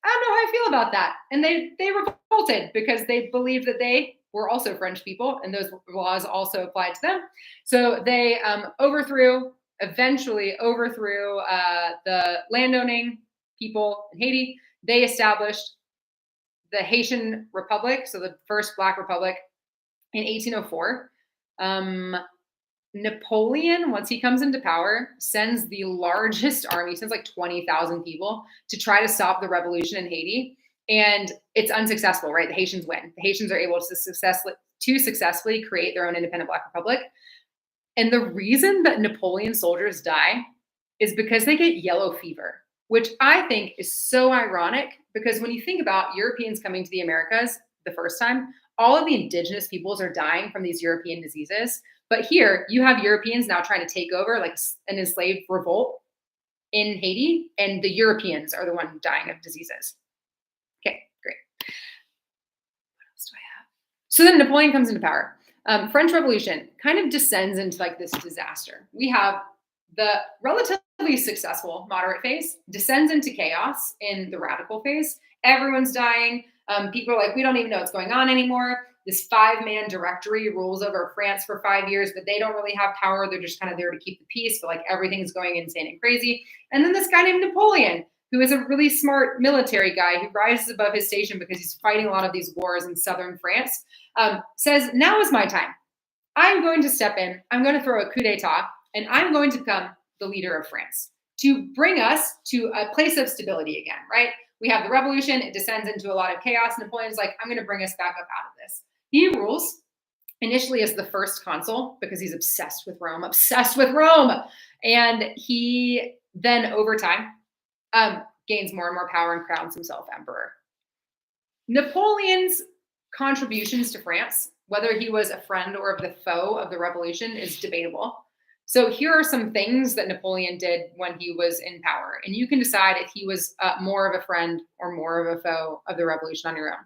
I don't know how I feel about that. And they revolted because they believed that they were also French people and those laws also applied to them. So they eventually overthrew the landowning people in Haiti. They established the Haitian Republic, so the first Black Republic, in 1804. Napoleon, once he comes into power, sends the largest army, sends like 20,000 people to try to stop the revolution in Haiti. And it's unsuccessful, right? The Haitians win. The Haitians are able to successfully create their own independent Black Republic. And the reason that Napoleon soldiers die is because they get yellow fever, which I think is so ironic because when you think about Europeans coming to the Americas the first time, all of the indigenous peoples are dying from these European diseases. But here you have Europeans now trying to take over, like an enslaved revolt in Haiti, and the Europeans are the one dying of diseases. Okay, great. What else do I have? So then Napoleon comes into power. French Revolution kind of descends into like this disaster. We have the relatively successful moderate phase descends into chaos in the radical phase. Everyone's dying. People are like, we don't even know what's going on anymore. This 5-man directory rules over France for 5 years, but they don't really have power. They're just kind of there to keep the peace, but like everything's going insane and crazy. And then this guy named Napoleon, who is a really smart military guy who rises above his station because he's fighting a lot of these wars in southern France, says, now is my time. I'm going to step in. I'm going to throw a coup d'etat, and I'm going to become the leader of France to bring us to a place of stability again, right? We have the revolution. It descends into a lot of chaos. Napoleon's like, I'm going to bring us back up out of this. He rules initially as the first consul because he's obsessed with Rome. And he then over time gains more and more power and crowns himself emperor. Napoleon's contributions to France, whether he was a friend or the foe of the revolution, is debatable. So here are some things that Napoleon did when he was in power. And you can decide if he was more of a friend or more of a foe of the revolution on your own.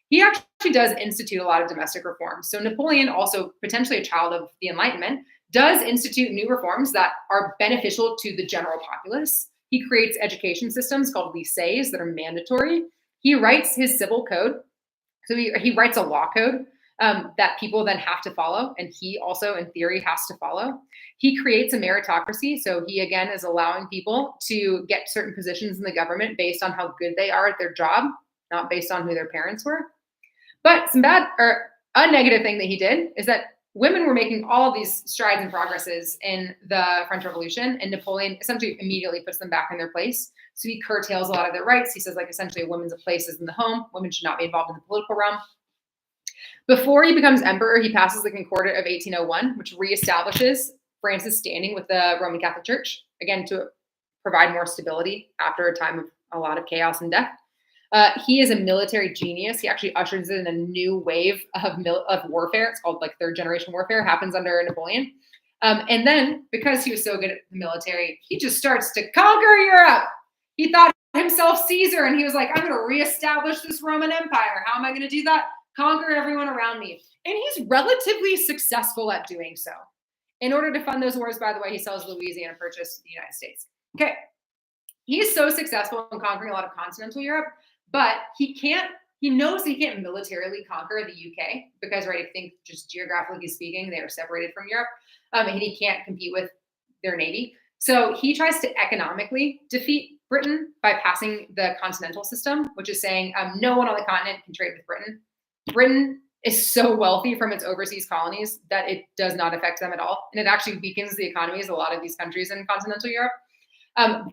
He actually does institute a lot of domestic reforms. So Napoleon, also potentially a child of the Enlightenment, does institute new reforms that are beneficial to the general populace. He creates education systems called lycées that are mandatory. He writes his civil code. So he writes a law code that people then have to follow, and he also, in theory, has to follow. He creates a meritocracy, so he, again, is allowing people to get certain positions in the government based on how good they are at their job, not based on who their parents were. But a negative thing that he did is that women were making all of these strides and progresses in the French Revolution, and Napoleon essentially immediately puts them back in their place. So he curtails a lot of their rights. He says, like, essentially, a woman's place is in the home. Women should not be involved in the political realm. Before he becomes emperor, he passes the Concordat of 1801, which reestablishes France's standing with the Roman Catholic Church, again, to provide more stability after a time of a lot of chaos and death. He is a military genius. He actually ushers in a new wave of warfare. It's called like third generation warfare, happens under Napoleon. And then because he was so good at the military, he just starts to conquer Europe. He thought himself Caesar, and he was like, I'm going to reestablish this Roman Empire. How am I going to do that? Conquer everyone around me. And he's relatively successful at doing so. In order to fund those wars, by the way, he sells Louisiana Purchase to the United States. Okay. He's so successful in conquering a lot of continental Europe, but he knows he can't militarily conquer the UK because, right, I think just geographically speaking, they are separated from Europe, and he can't compete with their navy. So he tries to economically defeat Britain by passing the continental system, which is saying no one on the continent can trade with Britain. Britain is so wealthy from its overseas colonies that it does not affect them at all. And it actually weakens the economies of a lot of these countries in continental Europe.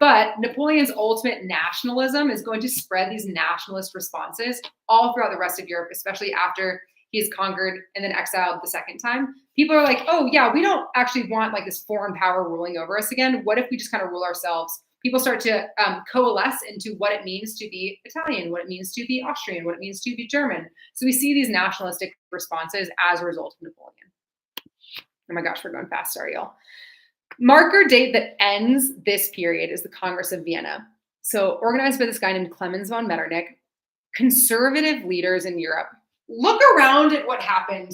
But Napoleon's ultimate nationalism is going to spread these nationalist responses all throughout the rest of Europe, especially after he's conquered and then exiled the second time. People are like, oh yeah, we don't actually want like this foreign power ruling over us again. What if we just kind of rule ourselves? People start to coalesce into what it means to be Italian, what it means to be Austrian, what it means to be German. So we see these nationalistic responses as a result of Napoleon. Oh my gosh, we're going fast. Sorry, y'all. Marker date that ends this period is the Congress of Vienna. So organized by this guy named Clemens von Metternich. Conservative leaders in Europe look around at what happened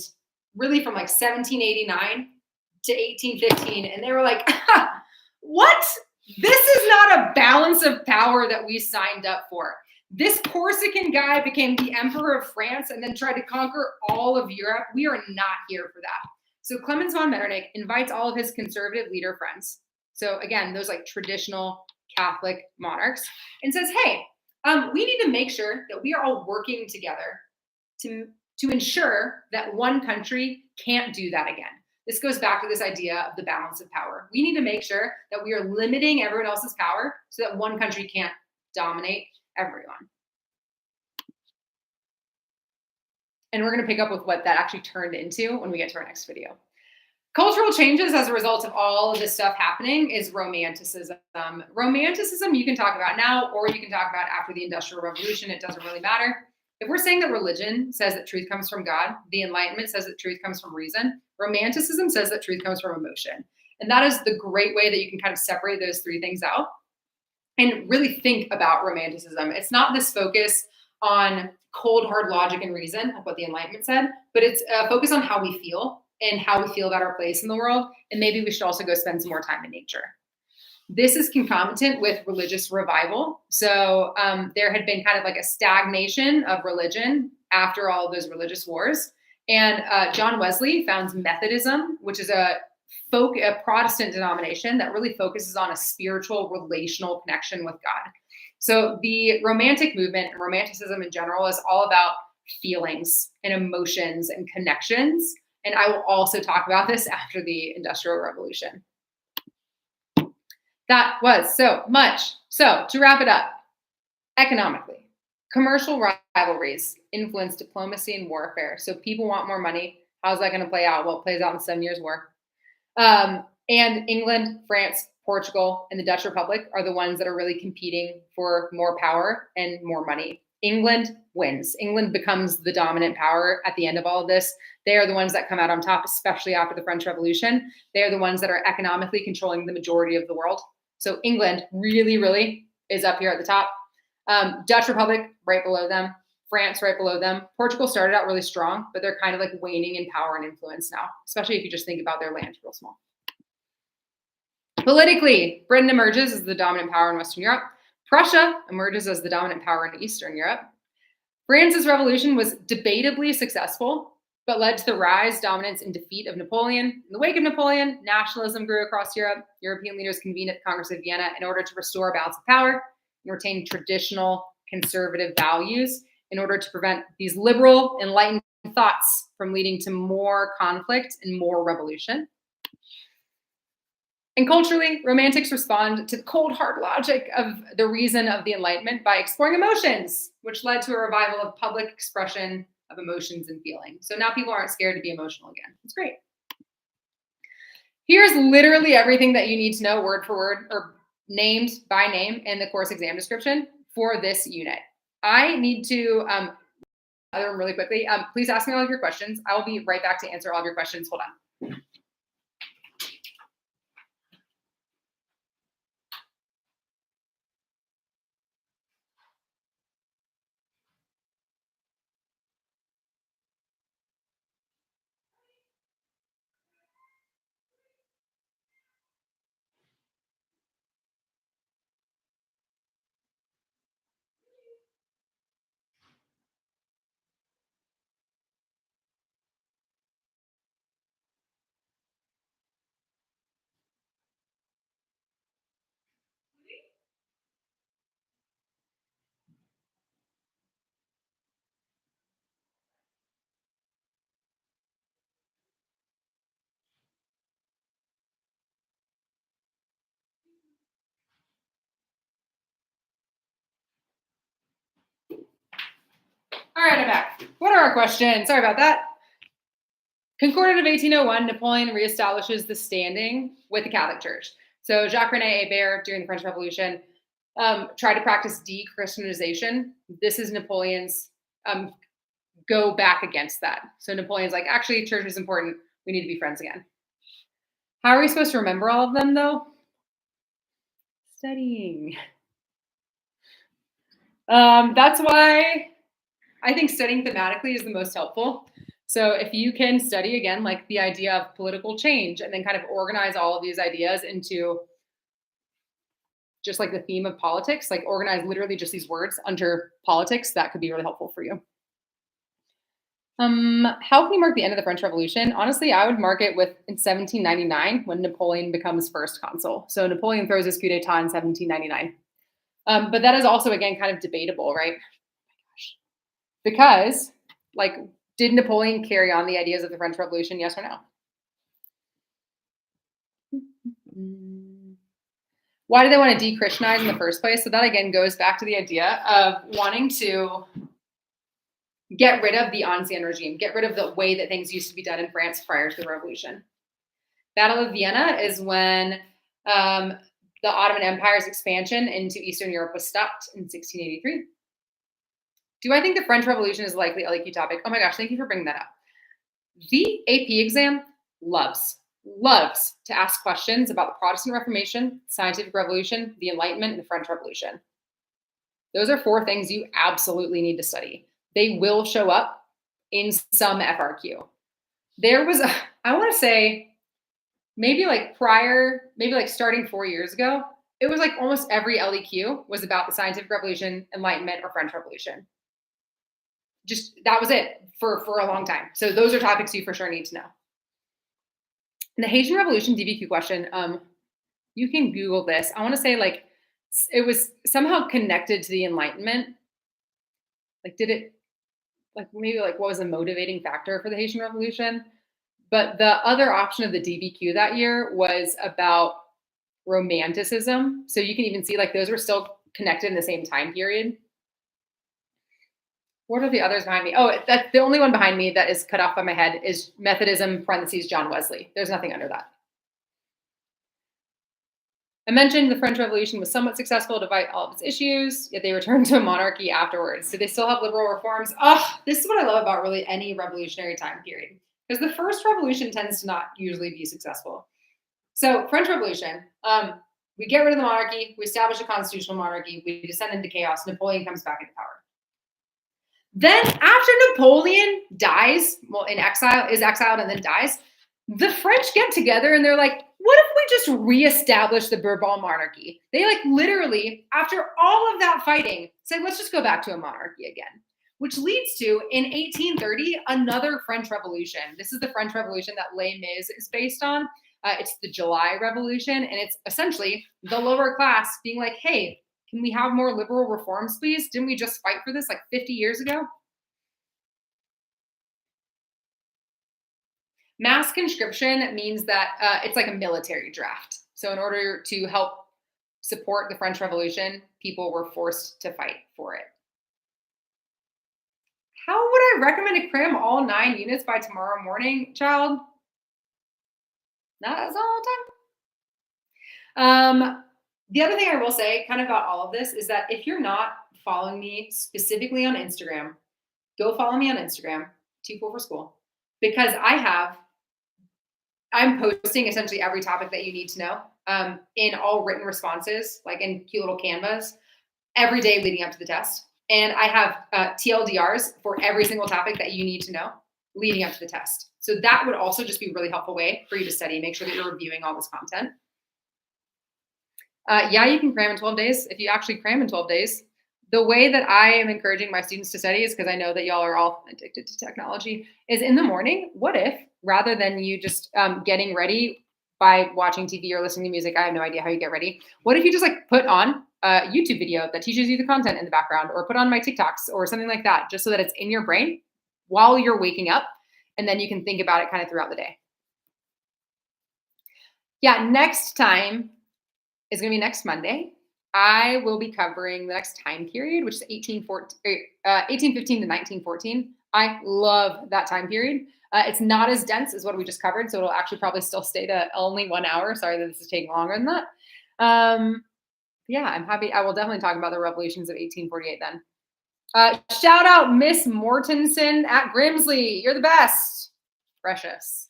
really from like 1789 to 1815, and they were like, what? This is not a balance of power that we signed up for. This Corsican guy became the emperor of France and then tried to conquer all of Europe. We are not here for that. So Clemens von Metternich invites all of his conservative leader friends. So again, those like traditional Catholic monarchs, and says, hey, we need to make sure that we are all working together to ensure that one country can't do that again. This goes back to this idea of the balance of power. We need to make sure that we are limiting everyone else's power so that one country can't dominate everyone. And we're going to pick up with what that actually turned into when we get to our next video. Cultural changes as a result of all of this stuff happening is Romanticism. Romanticism you can talk about now, or you can talk about after the Industrial Revolution. It doesn't really matter. If we're saying that religion says that truth comes from God, the Enlightenment says that truth comes from reason, Romanticism says that truth comes from emotion. And that is the great way that you can kind of separate those three things out and really think about Romanticism. It's not this focus on cold, hard logic and reason, like what the Enlightenment said, but it's a focus on how we feel and how we feel about our place in the world. And maybe we should also go spend some more time in nature. This is concomitant with religious revival. So there had been kind of like a stagnation of religion after all of those religious wars. And John Wesley founds Methodism, which is a Protestant denomination that really focuses on a spiritual, relational connection with God. So the Romantic movement and Romanticism in general is all about feelings and emotions and connections. And I will also talk about this after the Industrial Revolution. That was so much. So to wrap it up, economically, commercial rivalries influence diplomacy and warfare. So people want more money. How's that going to play out? Well, it plays out in the 7 Years' War. And England, France, Portugal, and the Dutch Republic are the ones that are really competing for more power and more money. England wins. England becomes the dominant power at the end of all of this. They are the ones that come out on top, especially after the French Revolution. They are the ones that are economically controlling the majority of the world. So England really, really is up here at the top. Dutch Republic right below them. France right below them. Portugal started out really strong, but they're kind of like waning in power and influence now, especially if you just think about their land real small. Politically, Britain emerges as the dominant power in Western Europe. Prussia emerges as the dominant power in Eastern Europe. France's revolution was debatably successful, but led to the rise, dominance, and defeat of Napoleon. In the wake of Napoleon, nationalism grew across Europe. European leaders convened at the Congress of Vienna in order to restore a balance of power and retain traditional conservative values in order to prevent these liberal, enlightened thoughts from leading to more conflict and more revolution. And culturally, Romantics respond to the cold, hard logic of the reason of the Enlightenment by exploring emotions, which led to a revival of public expression of emotions and feelings. So now people aren't scared to be emotional again. It's great. Here's literally everything that you need to know word for word or named by name in the course exam description for this unit. I need to really quickly. Please ask me all of your questions. I will be right back to answer all of your questions. Hold on. All right, I'm back. What are our questions? Sorry about that. Concordat of 1801, Napoleon reestablishes the standing with the Catholic Church. So Jacques-René Hébert, during the French Revolution, tried to practice de-Christianization. This is Napoleon's go back against that. So Napoleon's like, actually, church is important. We need to be friends again. How are we supposed to remember all of them, though? Studying. That's why I think studying thematically is the most helpful. So if you can study, again, like the idea of political change and then kind of organize all of these ideas into just like the theme of politics, like organize literally just these words under politics, that could be really helpful for you. How can you mark the end of the French Revolution? Honestly, I would mark it with in 1799 when Napoleon becomes first consul. So Napoleon throws his coup d'etat in 1799. But that is also, again, kind of debatable, right? Because, like, did Napoleon carry on the ideas of the French Revolution? Yes or no? Why do they want to de-Christianize in the first place? So that, again, goes back to the idea of wanting to get rid of the ancien regime, get rid of the way that things used to be done in France prior to the revolution. Battle of Vienna is when the Ottoman Empire's expansion into Eastern Europe was stopped in 1683. Do I think the French Revolution is a likely LEQ topic? Oh my gosh, thank you for bringing that up. The AP exam loves to ask questions about the Protestant Reformation, Scientific Revolution, the Enlightenment, and the French Revolution. Those are 4 things you absolutely need to study. They will show up in some FRQ. There was, I want to say, maybe like starting 4 years ago, it was like almost every LEQ was about the Scientific Revolution, Enlightenment, or French Revolution. Just that was it for a long time. So those are topics you for sure need to know. And the Haitian Revolution DBQ question, you can Google this. I want to say like it was somehow connected to the Enlightenment. Like did it, like maybe like what was the motivating factor for the Haitian Revolution? But the other option of the DBQ that year was about Romanticism. So you can even see like those were still connected in the same time period. What are the others behind me? Oh, that's the only one behind me that is cut off by my head is Methodism, parentheses, John Wesley. There's nothing under that. I mentioned the French Revolution was somewhat successful to fight all of its issues, yet they returned to a monarchy afterwards. Do they still have liberal reforms? Oh, this is what I love about really any revolutionary time period. Because the first revolution tends to not usually be successful. So French Revolution, we get rid of the monarchy, we establish a constitutional monarchy, we descend into chaos, Napoleon comes back into power. Then after Napoleon dies, well, is exiled and then dies, the French get together and they're like, what if we just reestablish the Bourbon monarchy? They like literally, after all of that fighting, said, let's just go back to a monarchy again, which leads to, in 1830, another French Revolution. This is the French Revolution that Les Mis is based on. It's the July Revolution, and it's essentially the lower class being like, hey, can we have more liberal reforms, please? Didn't we just fight for this like 50 years ago? Mass conscription means that it's like a military draft. So in order to help support the French Revolution, people were forced to fight for it. How would I recommend to cram all 9 units by tomorrow morning, child? Not as all the time. The other thing I will say kind of about all of this is that if you're not following me specifically on Instagram, go follow me on Instagram, Too Cool for School, because I'm posting essentially every topic that you need to know in all written responses, like in cute little canvas, every day leading up to the test. And I have TLDRs for every single topic that you need to know leading up to the test. So that would also just be a really helpful way for you to study. Make sure that you're reviewing all this content. Yeah, you can cram in 12 days. If you actually cram in 12 days, the way that I am encouraging my students to study is because I know that y'all are all addicted to technology is in the morning. What if rather than you just getting ready by watching TV or listening to music, I have no idea how you get ready. What if you just like put on a YouTube video that teaches you the content in the background or put on my TikToks or something like that, just so that it's in your brain while you're waking up. And then you can think about it kind of throughout the day. Yeah, next time is going to be next Monday. I will be covering the next time period, which is 1815 to 1914. I love that time period. It's not as dense as what we just covered, so it'll actually probably still stay to only 1 hour. Sorry that this is taking longer than that. Yeah, I'm happy. I will definitely talk about the revolutions of 1848 then. Shout out Miss Mortensen at Grimsley. You're the best. Precious.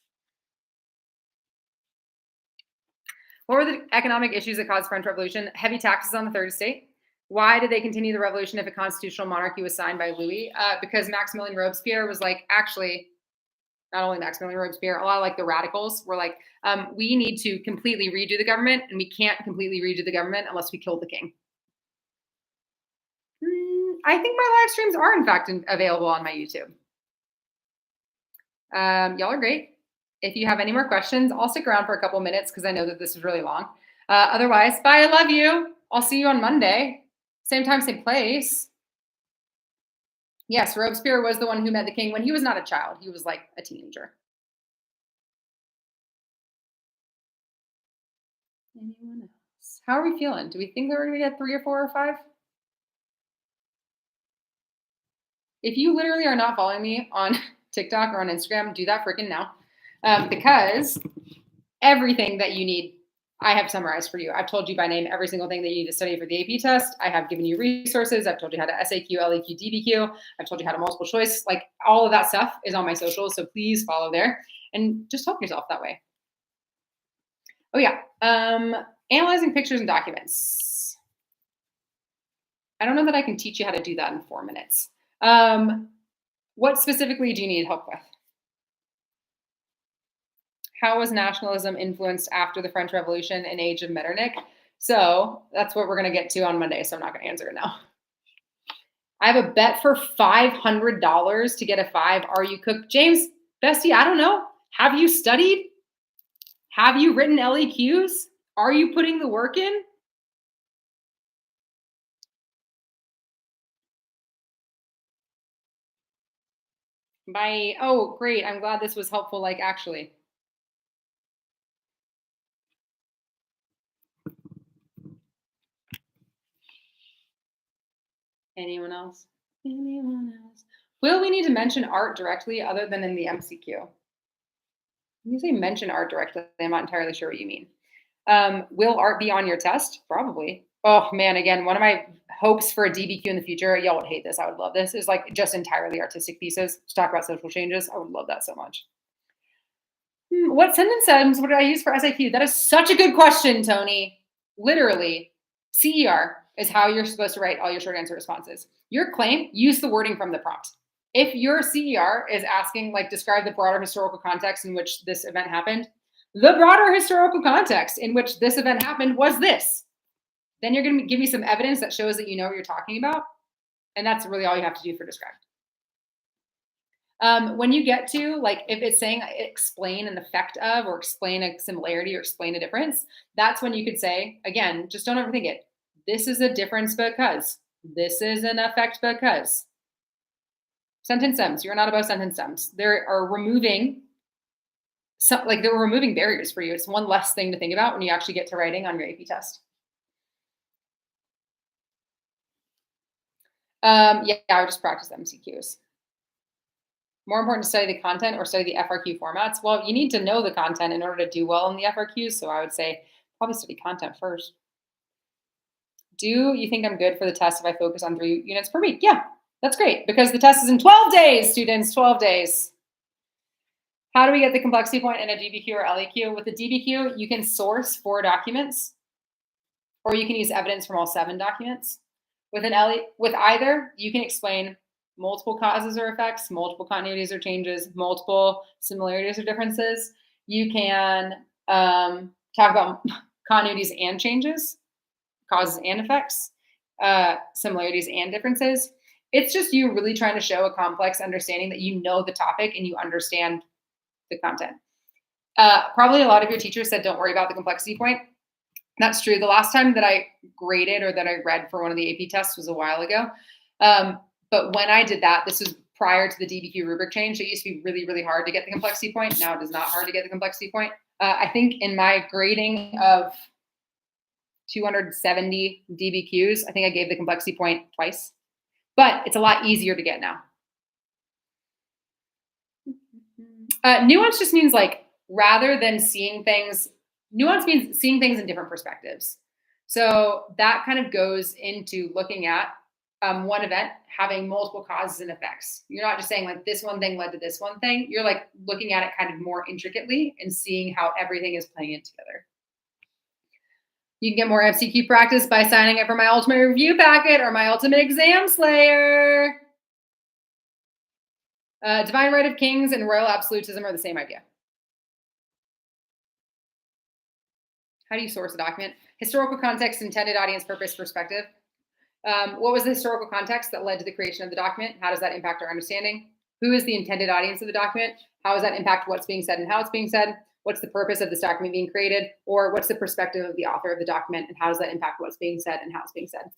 What were the economic issues that caused French Revolution? Heavy taxes on the third estate. Why did they continue the revolution if a constitutional monarchy was signed by Louis? Because Maximilien Robespierre was like, actually, not only Maximilien Robespierre, a lot of like the radicals were like, we need to completely redo the government, and we can't completely redo the government unless we kill the king. I think my live streams are in fact available on my YouTube. Y'all are great. If you have any more questions, I'll stick around for a couple minutes because I know that this is really long. Otherwise, bye, I love you. I'll see you on Monday. Same time, same place. Yes, Robespierre was the one who met the king when he was not a child. He was like a teenager. Anyone else? How are we feeling? Do we think that we're going to get 3 or 4 or 5? If you literally are not following me on TikTok or on Instagram, do that freaking now. Because everything that you need, I have summarized for you. I've told you by name every single thing that you need to study for the AP test. I have given you resources. I've told you how to SAQ, LEQ, DBQ. I've told you how to multiple choice. Like all of that stuff is on my socials. So please follow there and just help yourself that way. Oh yeah. Analyzing pictures and documents. I don't know that I can teach you how to do that in 4 minutes. What specifically do you need help with? How was nationalism influenced after the French Revolution and age of Metternich? So that's what we're going to get to on Monday, so I'm not going to answer it now. I have a bet for $500 to get a 5. Are you cooked? James, bestie, I don't know. Have you studied? Have you written LEQs? Are you putting the work in? Bye. Oh, great. I'm glad this was helpful, like actually. Anyone else? Anyone else? Will we need to mention art directly other than in the MCQ? When you say mention art directly, I'm not entirely sure what you mean. Will art be on your test? Probably. Oh man, again, one of my hopes for a DBQ in the future, y'all would hate this, I would love this, is like just entirely artistic pieces to talk about social changes. I would love that so much. What sentence stems would I use for SAQ? That is such a good question, Tony. Literally, CER is how you're supposed to write all your short answer responses. Your claim, use the wording from the prompt. If your CER is asking, like, describe the broader historical context in which this event happened, the broader historical context in which this event happened was this. Then you're going to give me some evidence that shows that you know what you're talking about. And that's really all you have to do for describe. When you get to, like, if it's saying explain an effect of, or explain a similarity, or explain a difference, that's when you could say, again, just don't overthink it. This is a difference because. This is an effect because. Sentence stems. You're not above sentence stems. They're removing barriers for you. It's one less thing to think about when you actually get to writing on your AP test. Yeah, I would just practice MCQs. More important to study the content or study the FRQ formats? Well, you need to know the content in order to do well in the FRQs. So I would say probably study content first. Do you think I'm good for the test if I focus on 3 units per week? Yeah, that's great because the test is in 12 days, students, 12 days. How do we get the complexity point in a DBQ or LEQ? With the DBQ, you can source 4 documents, or you can use evidence from all 7 documents. With either, you can explain multiple causes or effects, multiple continuities or changes, multiple similarities or differences. You can talk about continuities and changes, causes and effects, similarities and differences. It's just you really trying to show a complex understanding that you know the topic and you understand the content. Probably a lot of your teachers said, don't worry about the complexity point. That's true. The last time that I graded or that I read for one of the AP tests was a while ago. But when I did that, this was prior to the DBQ rubric change. It used to be really, really hard to get the complexity point. Now it is not hard to get the complexity point. I think in my grading of 270 DBQs, I think I gave the complexity point twice. But it's a lot easier to get now. Nuance just means, like, rather than seeing things, nuance means seeing things in different perspectives. So that kind of goes into looking at one event having multiple causes and effects. You're not just saying, like, this one thing led to this one thing. You're, like, looking at it kind of more intricately and seeing how everything is playing in together. You can get more FCQ practice by signing up for my Ultimate Review Packet or my Ultimate Exam Slayer. Divine Right of Kings and Royal Absolutism are the same idea. How do you source a document? Historical context, intended audience, purpose, perspective. What was the historical context that led to the creation of the document? How does that impact our understanding? Who is the intended audience of the document? How does that impact what's being said and how it's being said? What's the purpose of this document being created? Or what's the perspective of the author of the document, and how does that impact what's being said and how it's being said?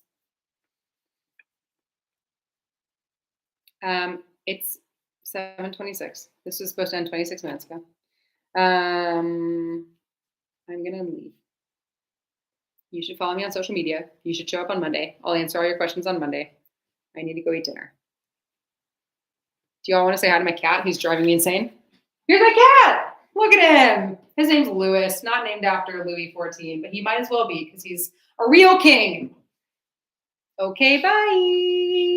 It's 7:26. This was supposed to end 26 minutes ago. I'm gonna leave. You should follow me on social media. You should show up on Monday. I'll answer all your questions on Monday. I need to go eat dinner. Do y'all want to say hi to my cat who's driving me insane? Here's my cat! Look at him. His name's Louis, not named after Louis XIV, but he might as well be because he's a real king. Okay, bye.